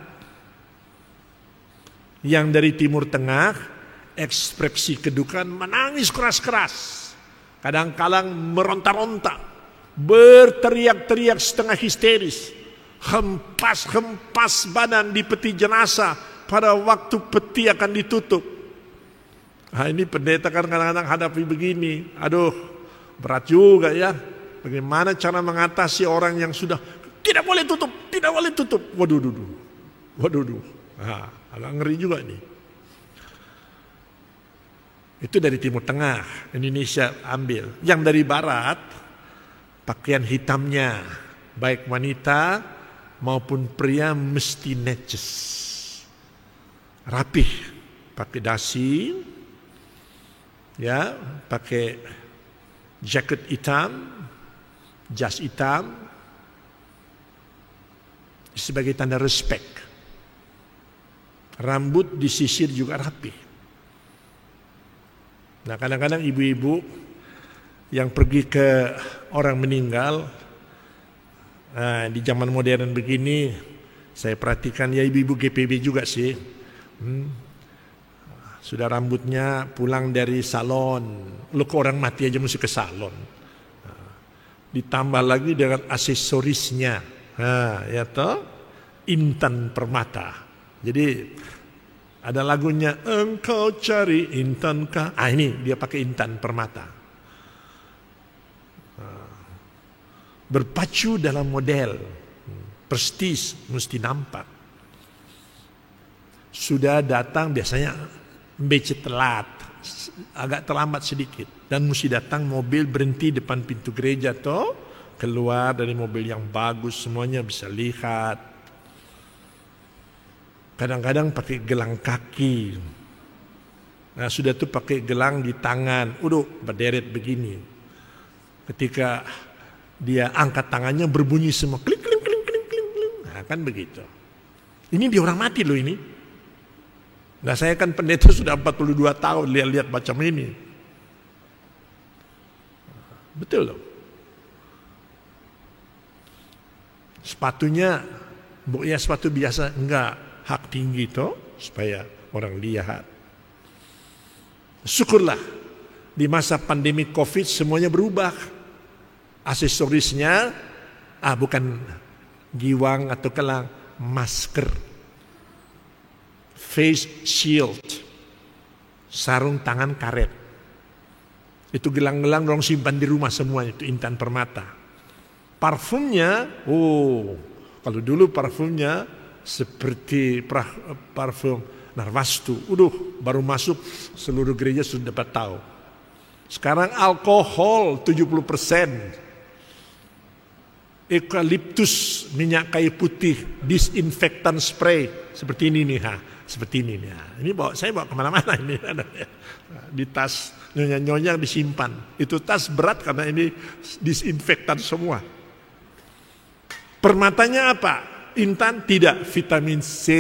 Yang dari Timur Tengah, ekspresi kedukaan menangis keras-keras, kadang-kadang meronta-ronta, berteriak-teriak setengah histeris, hempas badan di peti jenazah pada waktu peti akan ditutup. Nah, ini pendeta kan kadang-kadang hadapi begini, aduh berat juga ya. Bagaimana cara mengatasi orang yang sudah tidak boleh tutup, tidak boleh tutup. Waduh. Nah, agak ngeri juga nih. Itu dari Timur Tengah, Indonesia ambil. Yang dari Barat, pakaian hitamnya, baik wanita maupun pria mesti neces, rapih, pakai dasi, ya, pakai jaket hitam, jas hitam, sebagai tanda respect. Rambut disisir juga rapi. Nah, kadang-kadang ibu-ibu yang pergi ke orang meninggal, di zaman modern begini, saya perhatikan ya ibu-ibu GPB juga sih. Sudah rambutnya pulang dari salon, lo ke orang mati aja mesti ke salon. Ditambah lagi dengan aksesorisnya, ya toh, Intan Permata. Jadi ada lagunya, engkau cari intan kah? Ini dia pakai Intan Permata. Berpacu dalam model, prestis mesti nampak. Sudah datang biasanya becet telat, agak terlambat sedikit, dan mesti datang mobil berhenti depan pintu gereja toh, keluar dari mobil yang bagus, semuanya bisa lihat. Kadang-kadang pakai gelang kaki. Nah, sudah tuh pakai gelang di tangan, berderet begini. Ketika dia angkat tangannya berbunyi semua kling kling kling kling kling kling. Nah, kan begitu. Ini dia orang mati loh ini. Nah, saya kan pendeta sudah 42 tahun lihat-lihat macam ini. Betul loh. Sepatunya, ya sepatu biasa, enggak, hak tinggi toh, supaya orang lihat. Syukurlah, di masa pandemi COVID semuanya berubah. Aksesorisnya, bukan giwang atau kelang, masker, face shield, sarung tangan karet. Itu gelang-gelang orang simpan di rumah semuanya, itu Intan Permata. Parfumnya, kalau dulu parfumnya seperti parfum Narwastu, baru masuk seluruh gereja sudah dapat tahu. Sekarang alkohol 70%, eukaliptus, minyak kayu putih, disinfektan spray seperti ini nih, seperti ini nih. Ini saya bawa kemana-mana ini, di tas nyonya-nyonya disimpan. Itu tas berat karena ini disinfektan semua. Permatanya apa? Intan tidak, vitamin C,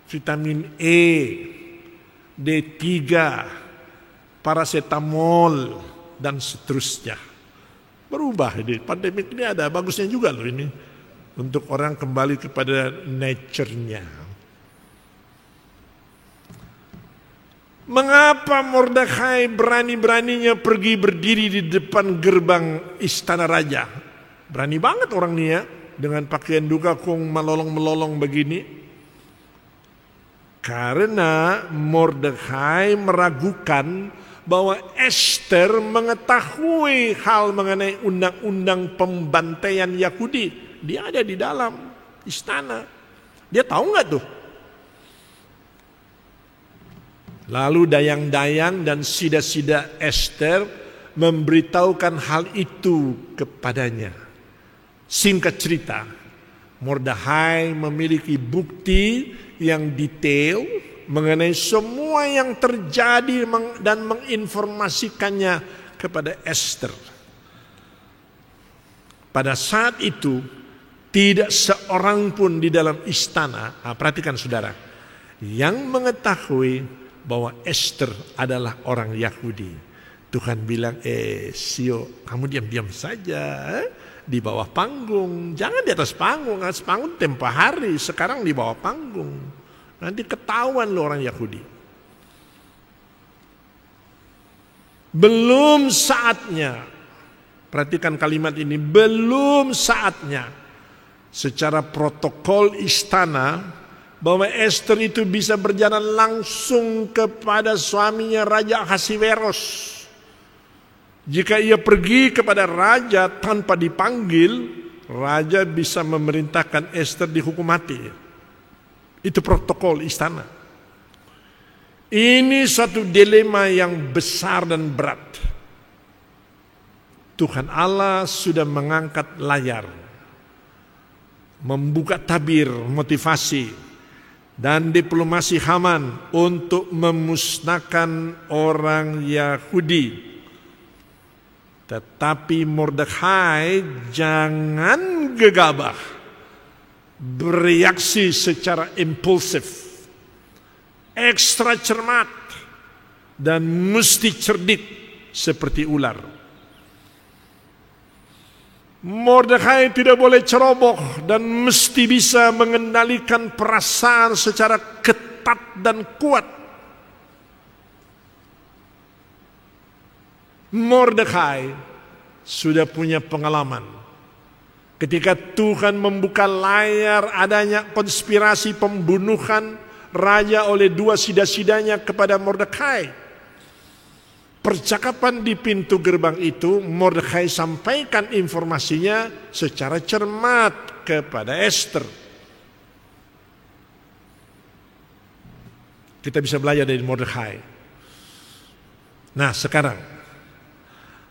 vitamin E, D3, paracetamol, dan seterusnya. Berubah ini, pandemi ini ada bagusnya juga loh ini, untuk orang kembali kepada nature-nya. Mengapa Mordekai berani-beraninya pergi berdiri di depan gerbang istana raja? Berani banget orang ini ya, dengan pakaian duka kung melolong-melolong begini. Karena Mordekai meragukan bahwa Esther mengetahui hal mengenai undang-undang pembantaian Yahudi. Dia ada di dalam istana. Dia tahu nggak tuh? Lalu dayang-dayang dan sida-sida Esther memberitahukan hal itu kepadanya. Singkat cerita, Mordekai memiliki bukti yang detail mengenai semua yang terjadi dan menginformasikannya kepada Esther. Pada saat itu, tidak seorang pun di dalam istana, perhatikan saudara, yang mengetahui bahwa Esther adalah orang Yahudi. Tuhan bilang, Sio, kamu diam-diam saja di bawah panggung. Jangan di atas panggung. Atas panggung tempo hari, sekarang di bawah panggung. Nanti ketahuan lo orang Yahudi. Belum saatnya, perhatikan kalimat ini, belum saatnya secara protokol istana bahwa Esther itu bisa berjalan langsung kepada suaminya Raja Ahasiweros. Jika ia pergi kepada raja tanpa dipanggil, raja bisa memerintahkan Esther dihukum mati. Itu protokol istana. Ini suatu dilema yang besar dan berat. Tuhan Allah sudah mengangkat layar, membuka tabir motivasi dan diplomasi Haman untuk memusnahkan orang Yahudi. Tetapi Mordekhai jangan gegabah, bereaksi secara impulsif, ekstra cermat, dan mesti cerdik seperti ular. Mordekhai tidak boleh ceroboh dan mesti bisa mengendalikan perasaan secara ketat dan kuat. Mordekhai sudah punya pengalaman. Ketika Tuhan membuka layar adanya konspirasi pembunuhan raja oleh dua sida-sidanya kepada Mordekhai. Percakapan di pintu gerbang itu, Mordekhai sampaikan informasinya secara cermat kepada Esther. Kita bisa belajar dari Mordekhai. Nah sekarang,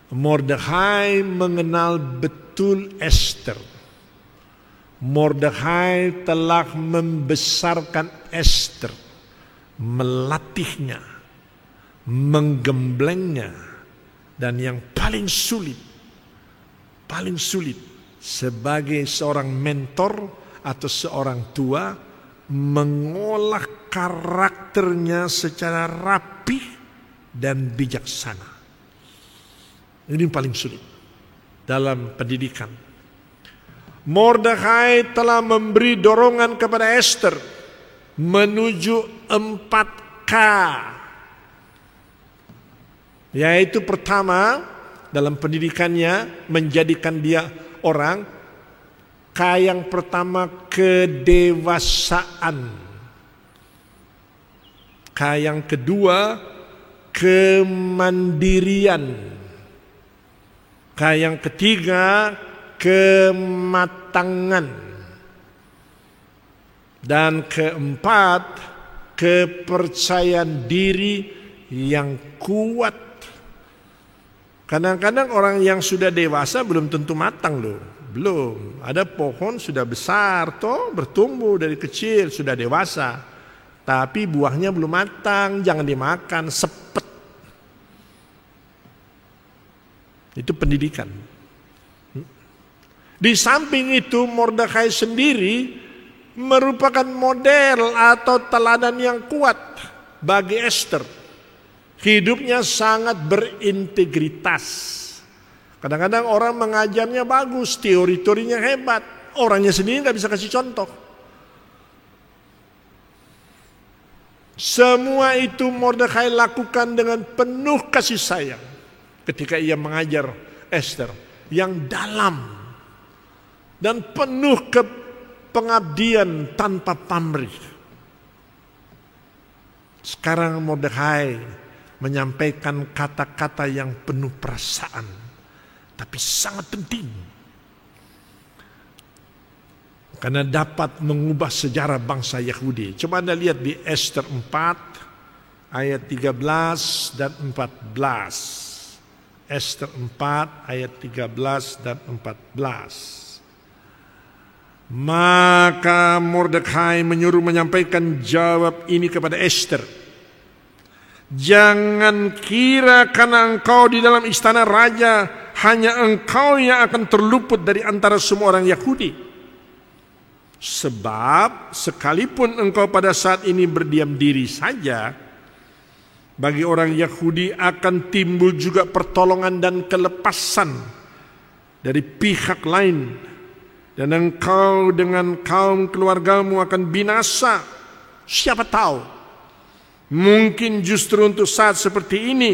Mordekhai mengenal betul Esther. Mordekhai telah membesarkan Esther, melatihnya, menggemblengnya, dan yang paling sulit sebagai seorang mentor atau seorang tua, mengolah karakternya secara rapi dan bijaksana. Ini paling sulit dalam pendidikan. Mordekhai telah memberi dorongan kepada Esther menuju 4K. Yaitu pertama, dalam pendidikannya menjadikan dia orang. K yang pertama, kedewasaan. K yang kedua, kemandirian. K yang ketiga, kematangan. Dan keempat, kepercayaan diri yang kuat. Kadang-kadang orang yang sudah dewasa belum tentu matang loh. Belum. Ada pohon sudah besar toh, bertumbuh dari kecil, sudah dewasa. Tapi buahnya belum matang, jangan dimakan, sepet. Itu pendidikan. Di samping itu, Mordekhai sendiri merupakan model atau teladan yang kuat bagi Esther. Hidupnya sangat berintegritas. Kadang-kadang orang mengajarnya bagus, teori-teorinya hebat, orangnya sendiri nggak bisa kasih contoh. Semua itu Mordekhai lakukan dengan penuh kasih sayang ketika ia mengajar Esther yang dalam dan penuh kepengabdian tanpa pamrih. Sekarang Mordekhai menyampaikan kata-kata yang penuh perasaan, tapi sangat penting. Karena dapat mengubah sejarah bangsa Yahudi. Coba Anda lihat di Esther 4 ayat 13 dan 14. Esther 4 ayat 13 dan 14. Maka Mordekhai menyuruh menyampaikan jawab ini kepada Esther. Jangan kira karena engkau di dalam istana raja, hanya engkau yang akan terluput dari antara semua orang Yahudi. Sebab sekalipun engkau pada saat ini berdiam diri saja, bagi orang Yahudi akan timbul juga pertolongan dan kelepasan dari pihak lain, dan engkau dengan kaum keluargamu akan binasa. Siapa tahu, mungkin justru untuk saat seperti ini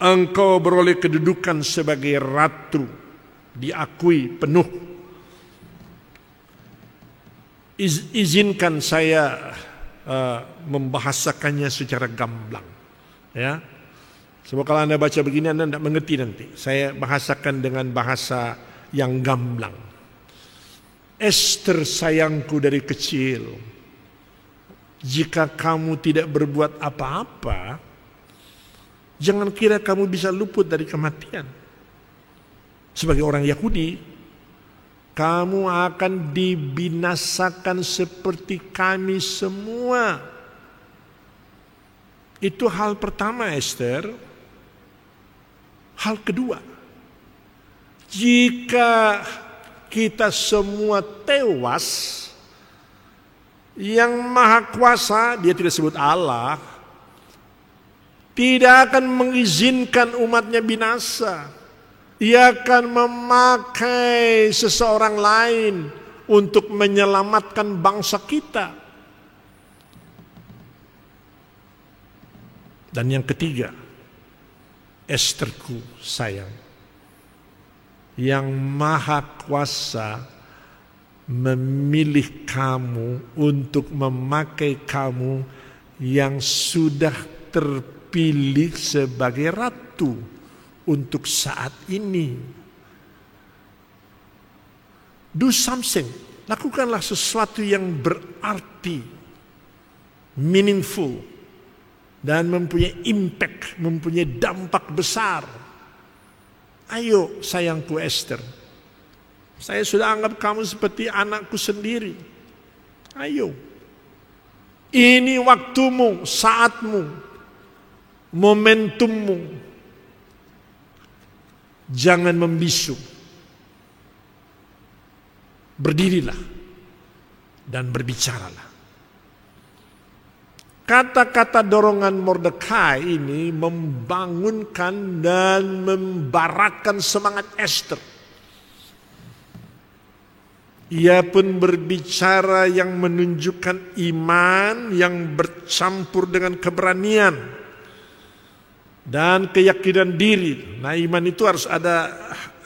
engkau beroleh kedudukan sebagai ratu, diakui penuh. Izinkan saya membahasakannya secara gamblang, ya. Sebab kalau Anda baca begini Anda tidak mengerti nanti. Saya bahasakan dengan bahasa yang gamblang. Ester sayangku dari kecil, jika kamu tidak berbuat apa-apa, jangan kira kamu bisa luput dari kematian. Sebagai orang Yahudi, kamu akan dibinasakan seperti kami semua. Itu hal pertama, Ester. Hal kedua, jika kita semua tewas, yang Maha Kuasa, dia tidak sebut Allah, tidak akan mengizinkan umatnya binasa. Ia akan memakai seseorang lain untuk menyelamatkan bangsa kita. Dan yang ketiga, Esterku sayang, yang Maha Kuasa memilih kamu untuk memakai kamu yang sudah terpilih sebagai ratu untuk saat ini. Do something. Lakukanlah sesuatu yang berarti, meaningful, dan mempunyai impact, mempunyai dampak besar. Ayo sayangku Ester, saya sudah anggap kamu seperti anakku sendiri. Ayo, ini waktumu, saatmu, momentummu. Jangan membisu. Berdirilah dan berbicaralah. Kata-kata dorongan Mordekai ini membangunkan dan membarakan semangat Ester. Ia pun berbicara yang menunjukkan iman yang bercampur dengan keberanian dan keyakinan diri. Nah, iman itu harus ada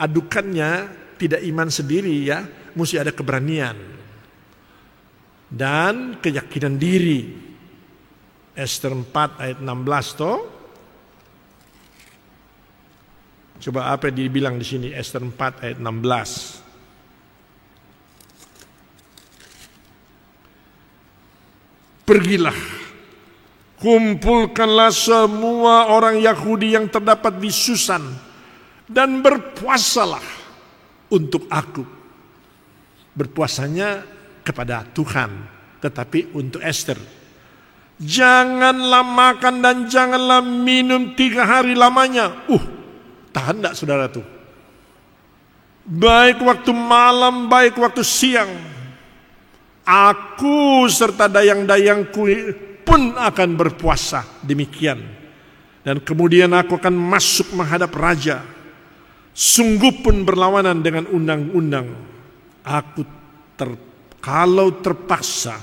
adukannya, tidak iman sendiri ya, mesti ada keberanian dan keyakinan diri. Ester 4 ayat 16 toh. Coba apa yang dibilang di sini Ester 4 ayat 16. Pergilah, kumpulkanlah semua orang Yahudi yang terdapat di Susan dan berpuasalah untuk aku. Berpuasanya kepada Tuhan, tetapi untuk Ester. Janganlah makan dan janganlah minum 3 hari lamanya. Tahan enggak saudara tuh? Baik waktu malam, baik waktu siang. Aku serta dayang-dayangku pun akan berpuasa demikian. Dan kemudian aku akan masuk menghadap raja. Sungguh pun berlawanan dengan undang-undang. Kalau terpaksa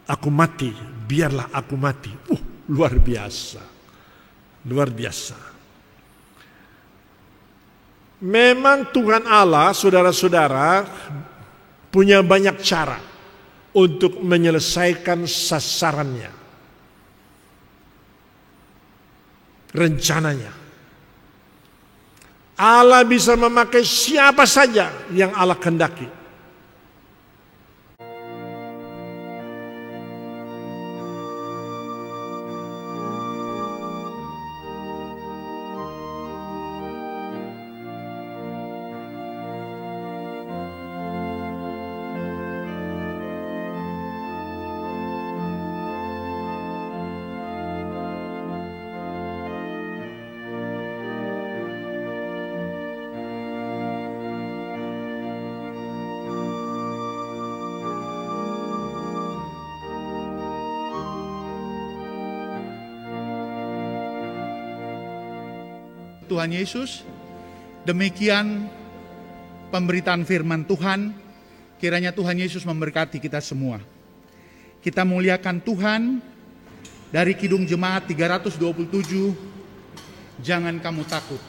aku mati, biarlah aku mati. Luar biasa. Luar biasa. Memang Tuhan Allah, saudara-saudara, punya banyak cara untuk menyelesaikan sasarannya, rencananya. Allah bisa memakai siapa saja yang Allah kehendaki. Tuhan Yesus. Demikian pemberitaan firman Tuhan. Kiranya Tuhan Yesus memberkati kita semua. Kita muliakan Tuhan. Dari Kidung Jemaat 327, jangan kamu takut.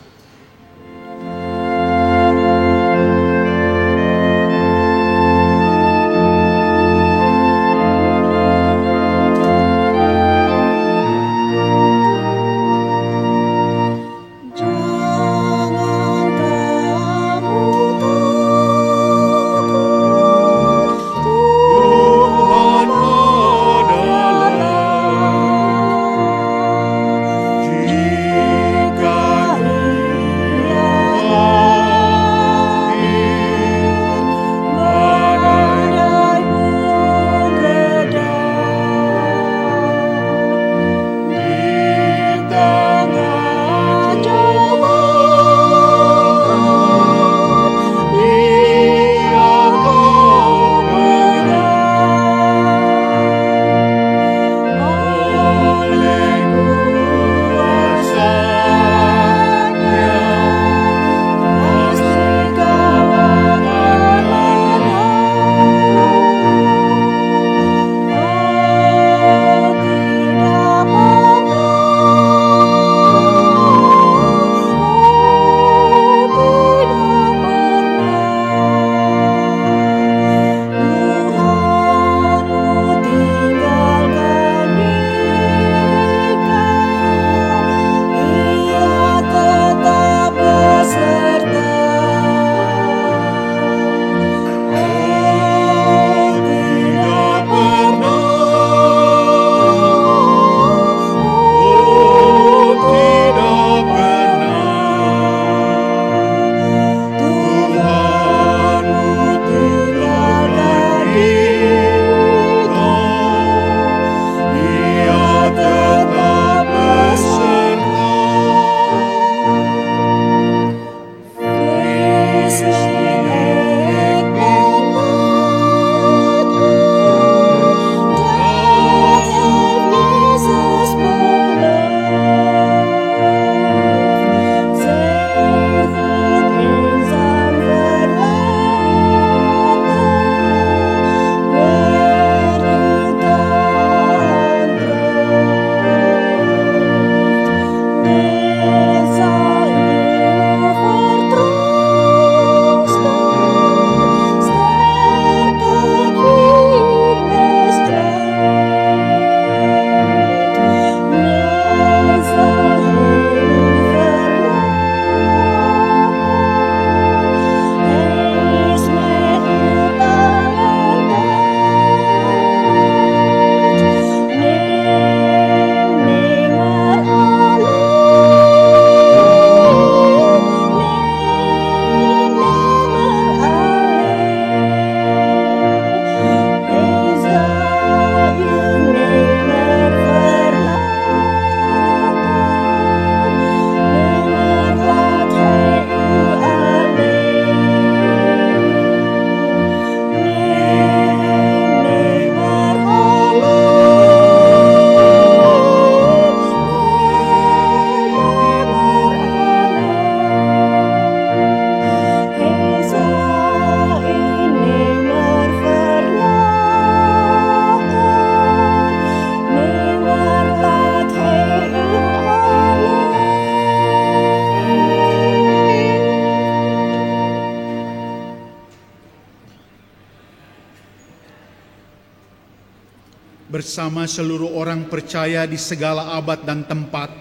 bersama seluruh orang percaya di segala abad dan tempat,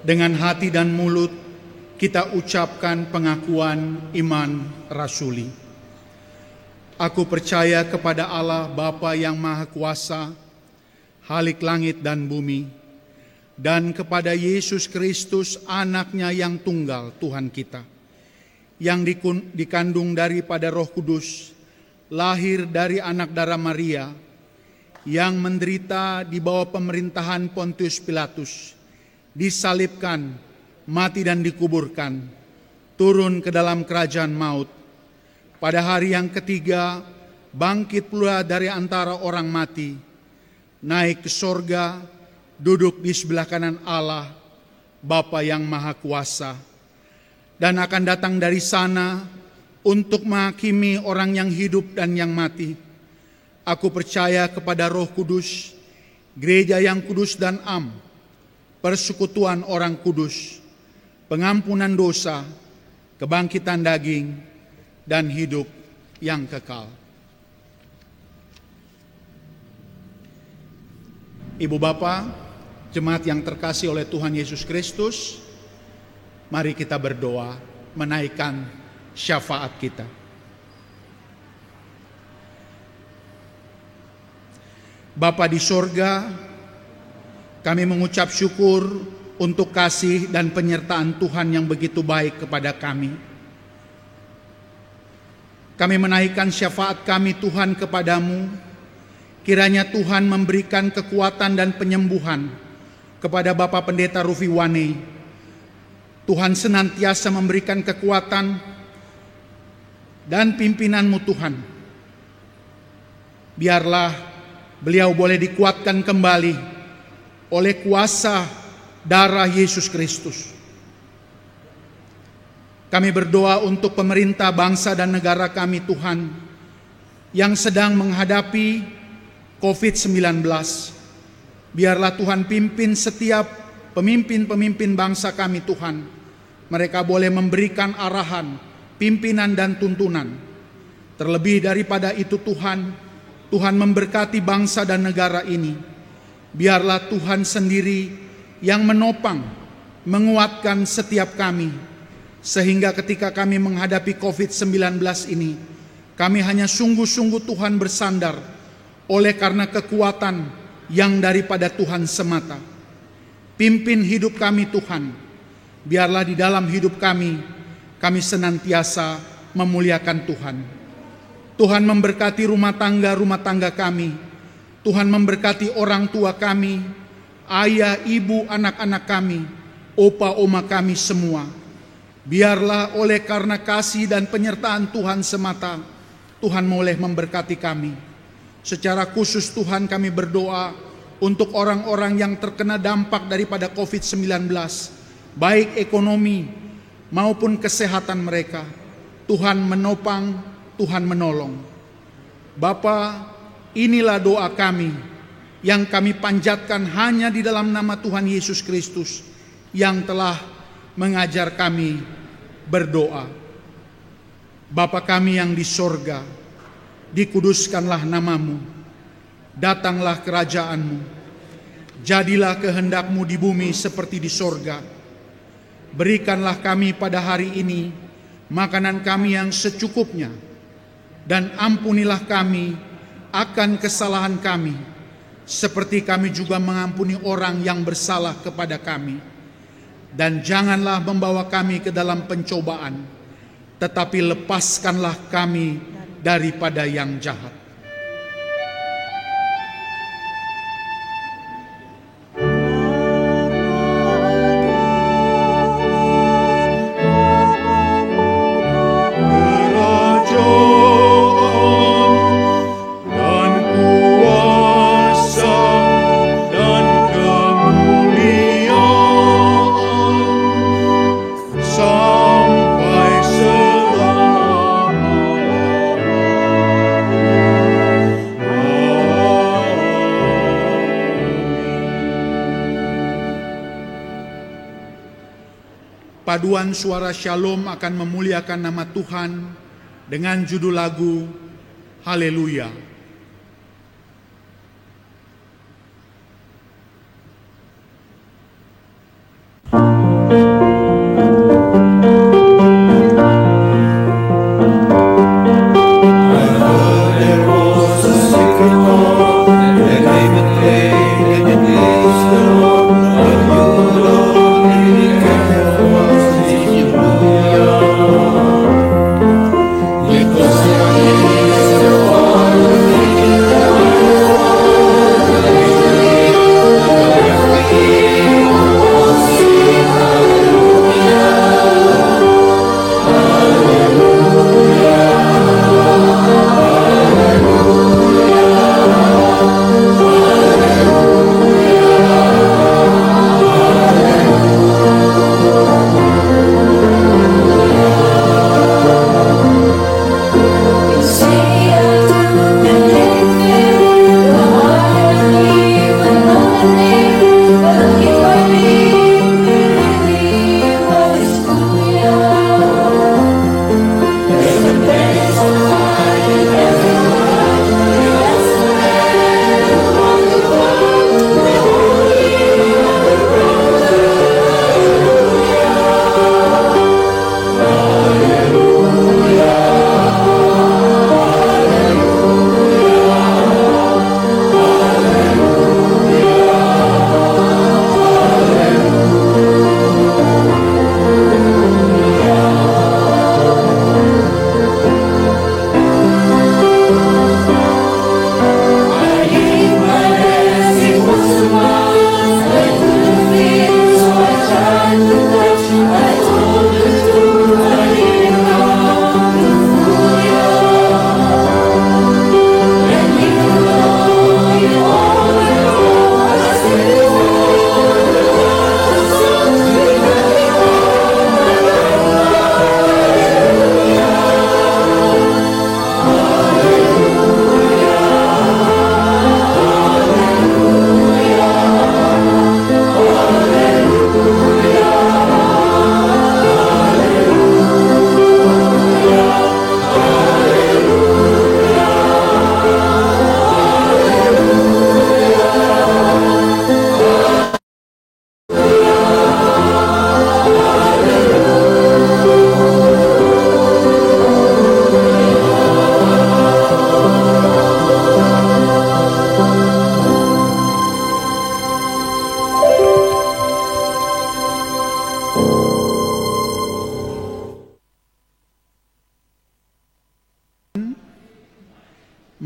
dengan hati dan mulut kita ucapkan pengakuan iman rasuli. Aku percaya kepada Allah Bapa yang Maha Kuasa, Khalik langit dan bumi, dan kepada Yesus Kristus anaknya yang tunggal Tuhan kita, yang dikandung daripada Roh Kudus, lahir dari anak darah Maria, yang menderita di bawah pemerintahan Pontius Pilatus, disalibkan, mati dan dikuburkan, turun ke dalam kerajaan maut. Pada hari yang ketiga, bangkit pula dari antara orang mati, naik ke sorga, duduk di sebelah kanan Allah, Bapa yang Maha Kuasa, dan akan datang dari sana untuk menghakimi orang yang hidup dan yang mati. Aku percaya kepada Roh Kudus, gereja yang kudus dan am, persekutuan orang kudus, pengampunan dosa, kebangkitan daging, dan hidup yang kekal. Ibu Bapa, jemaat yang terkasih oleh Tuhan Yesus Kristus, mari kita berdoa menaikkan syafaat kita. Bapa di sorga, kami mengucap syukur untuk kasih dan penyertaan Tuhan yang begitu baik kepada kami. Kami menaikkan syafaat kami Tuhan kepadamu, kiranya Tuhan memberikan kekuatan dan penyembuhan kepada Bapak Pendeta Rufi Wane. Tuhan senantiasa memberikan kekuatan dan pimpinan-Mu Tuhan. Biarlah beliau boleh dikuatkan kembali oleh kuasa darah Yesus Kristus. Kami berdoa untuk pemerintah bangsa dan negara kami Tuhan yang sedang menghadapi COVID-19. Biarlah Tuhan pimpin setiap pemimpin-pemimpin bangsa kami Tuhan. Mereka boleh memberikan arahan, pimpinan dan tuntunan. Terlebih daripada itu Tuhan memberkati bangsa dan negara ini. Biarlah Tuhan sendiri yang menopang, menguatkan setiap kami. Sehingga ketika kami menghadapi COVID-19 ini, kami hanya sungguh-sungguh Tuhan bersandar oleh karena kekuatan yang daripada Tuhan semata. Pimpin hidup kami Tuhan. Biarlah di dalam hidup kami senantiasa memuliakan Tuhan. Tuhan memberkati rumah tangga kami. Tuhan memberkati orang tua kami, ayah, ibu, anak-anak kami, opa, oma kami semua. Biarlah oleh karena kasih dan penyertaan Tuhan semata, Tuhan boleh memberkati kami. Secara khusus Tuhan kami berdoa untuk orang-orang yang terkena dampak daripada COVID-19, baik ekonomi maupun kesehatan mereka. Tuhan menopang, Tuhan menolong. Bapa, inilah doa kami yang kami panjatkan hanya di dalam nama Tuhan Yesus Kristus yang telah mengajar kami berdoa. Bapa kami yang di sorga, dikuduskanlah namamu, datanglah kerajaanmu, jadilah kehendak-Mu di bumi seperti di sorga. Berikanlah kami pada hari ini makanan kami yang secukupnya, dan ampunilah kami akan kesalahan kami, seperti kami juga mengampuni orang yang bersalah kepada kami. Dan janganlah membawa kami ke dalam pencobaan, tetapi lepaskanlah kami daripada yang jahat. Paduan suara Shalom akan memuliakan nama Tuhan dengan judul lagu Haleluya. Because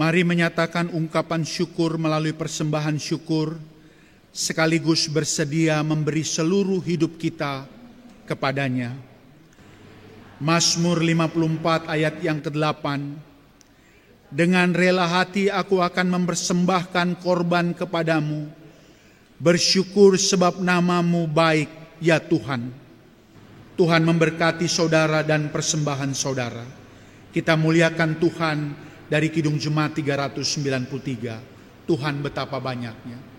Mari menyatakan ungkapan syukur melalui persembahan syukur, sekaligus bersedia memberi seluruh hidup kita kepadanya. Mazmur 54 ayat yang ke-8, dengan rela hati aku akan mempersembahkan korban kepadamu, bersyukur sebab namamu baik, ya Tuhan. Tuhan memberkati saudara dan persembahan saudara. Kita muliakan Tuhan dari Kidung Jemaat 393. Tuhan betapa banyaknya.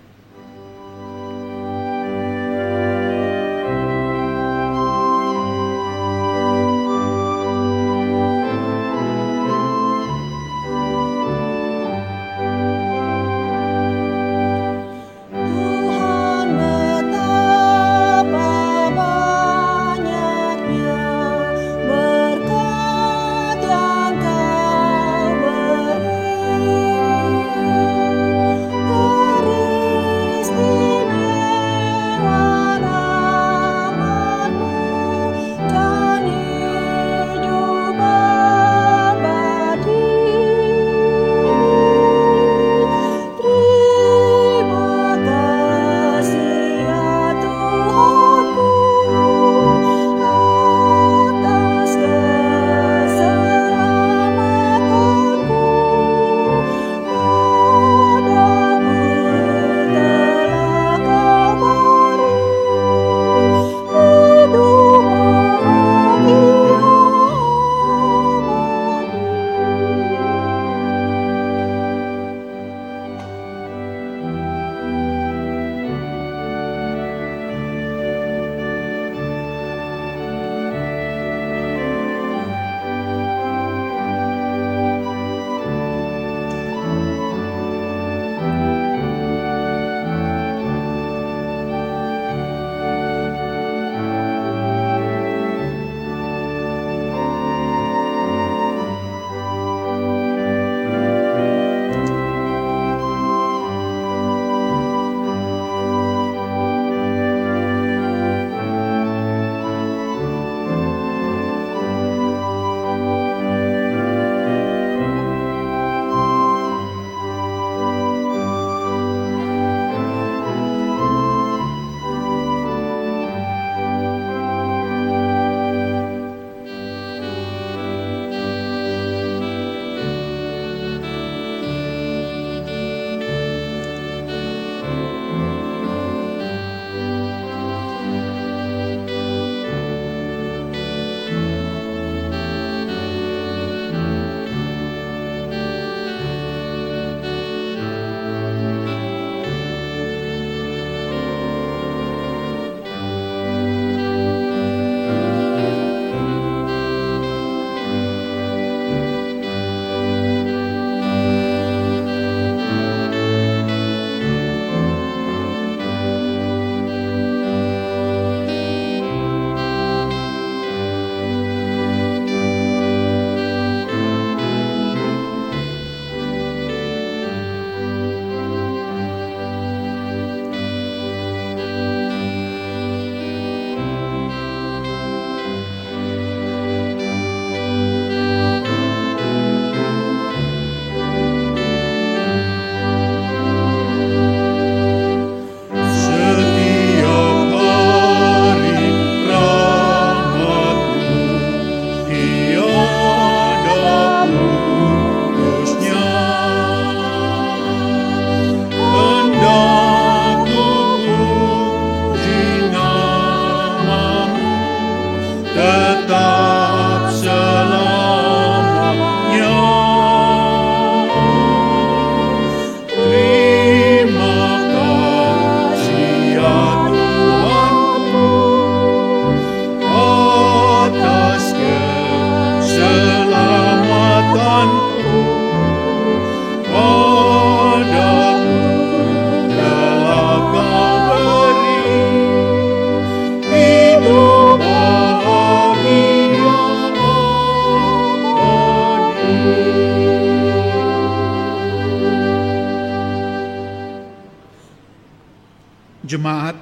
Jemaat,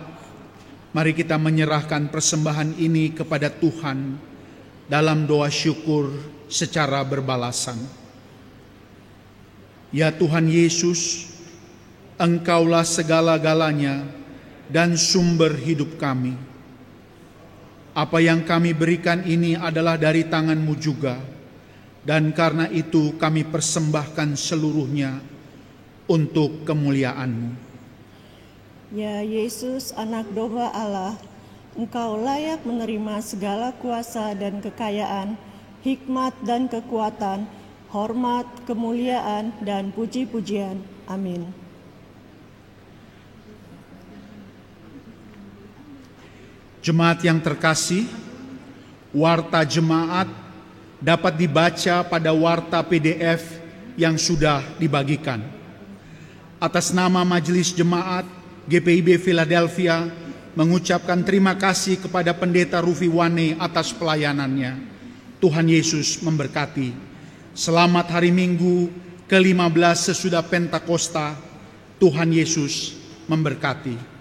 mari kita menyerahkan persembahan ini kepada Tuhan dalam doa syukur secara berbalasan. Ya Tuhan Yesus, Engkaulah segala-galanya dan sumber hidup kami. Apa yang kami berikan ini adalah dari tangan-Mu juga, dan karena itu kami persembahkan seluruhnya untuk kemuliaan-Mu. Ya Yesus, Anak Domba Allah, Engkau layak menerima segala kuasa dan kekayaan, hikmat dan kekuatan, hormat, kemuliaan, dan puji-pujian. Amin. Jemaat yang terkasih, warta jemaat dapat dibaca pada warta PDF yang sudah dibagikan. Atas nama Majelis Jemaat GPIB Philadelphia mengucapkan terima kasih kepada Pendeta Rufi Wane atas pelayanannya. Tuhan Yesus memberkati. Selamat hari Minggu ke-15 sesudah Pentakosta. Tuhan Yesus memberkati.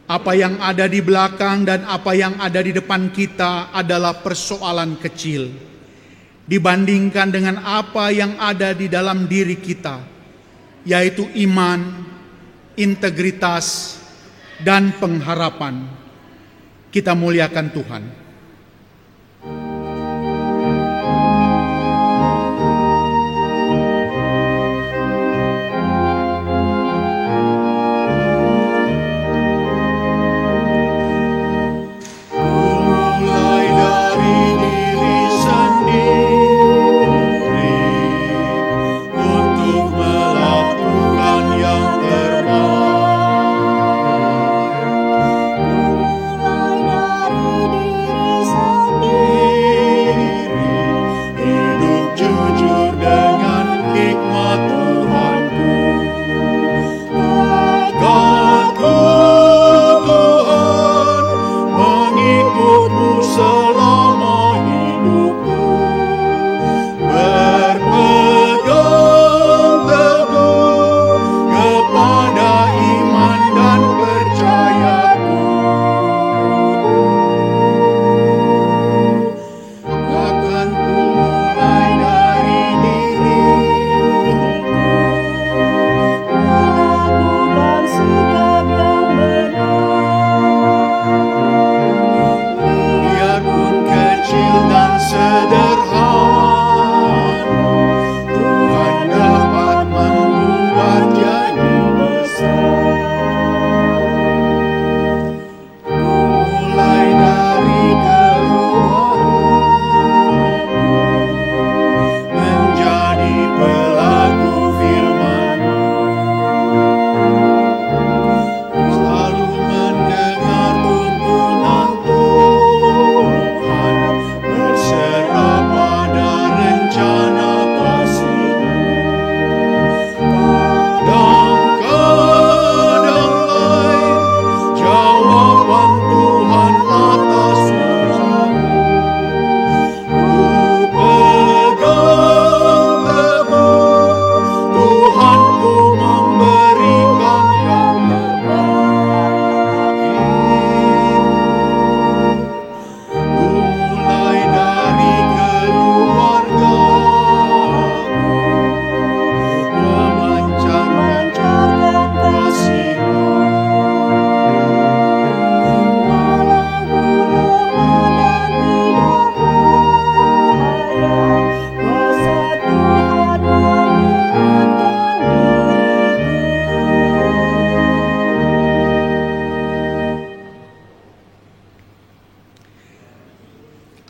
Apa yang ada di belakang dan apa yang ada di depan kita adalah persoalan kecil dibandingkan dengan apa yang ada di dalam diri kita, yaitu iman, integritas, dan pengharapan. Kita muliakan Tuhan.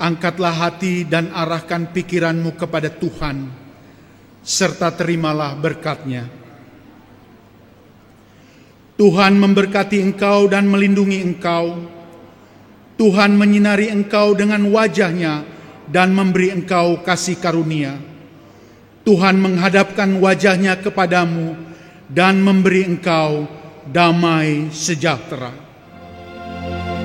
Angkatlah hati dan arahkan pikiranmu kepada Tuhan, serta terimalah berkat-Nya. Tuhan memberkati engkau dan melindungi engkau. Tuhan menyinari engkau dengan wajah-Nya dan memberi engkau kasih karunia. Tuhan menghadapkan wajah-Nya kepadamu dan memberi engkau damai sejahtera. Amin.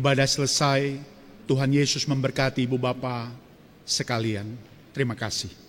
Ibadah selesai, Tuhan Yesus memberkati ibu bapa sekalian. Terima kasih.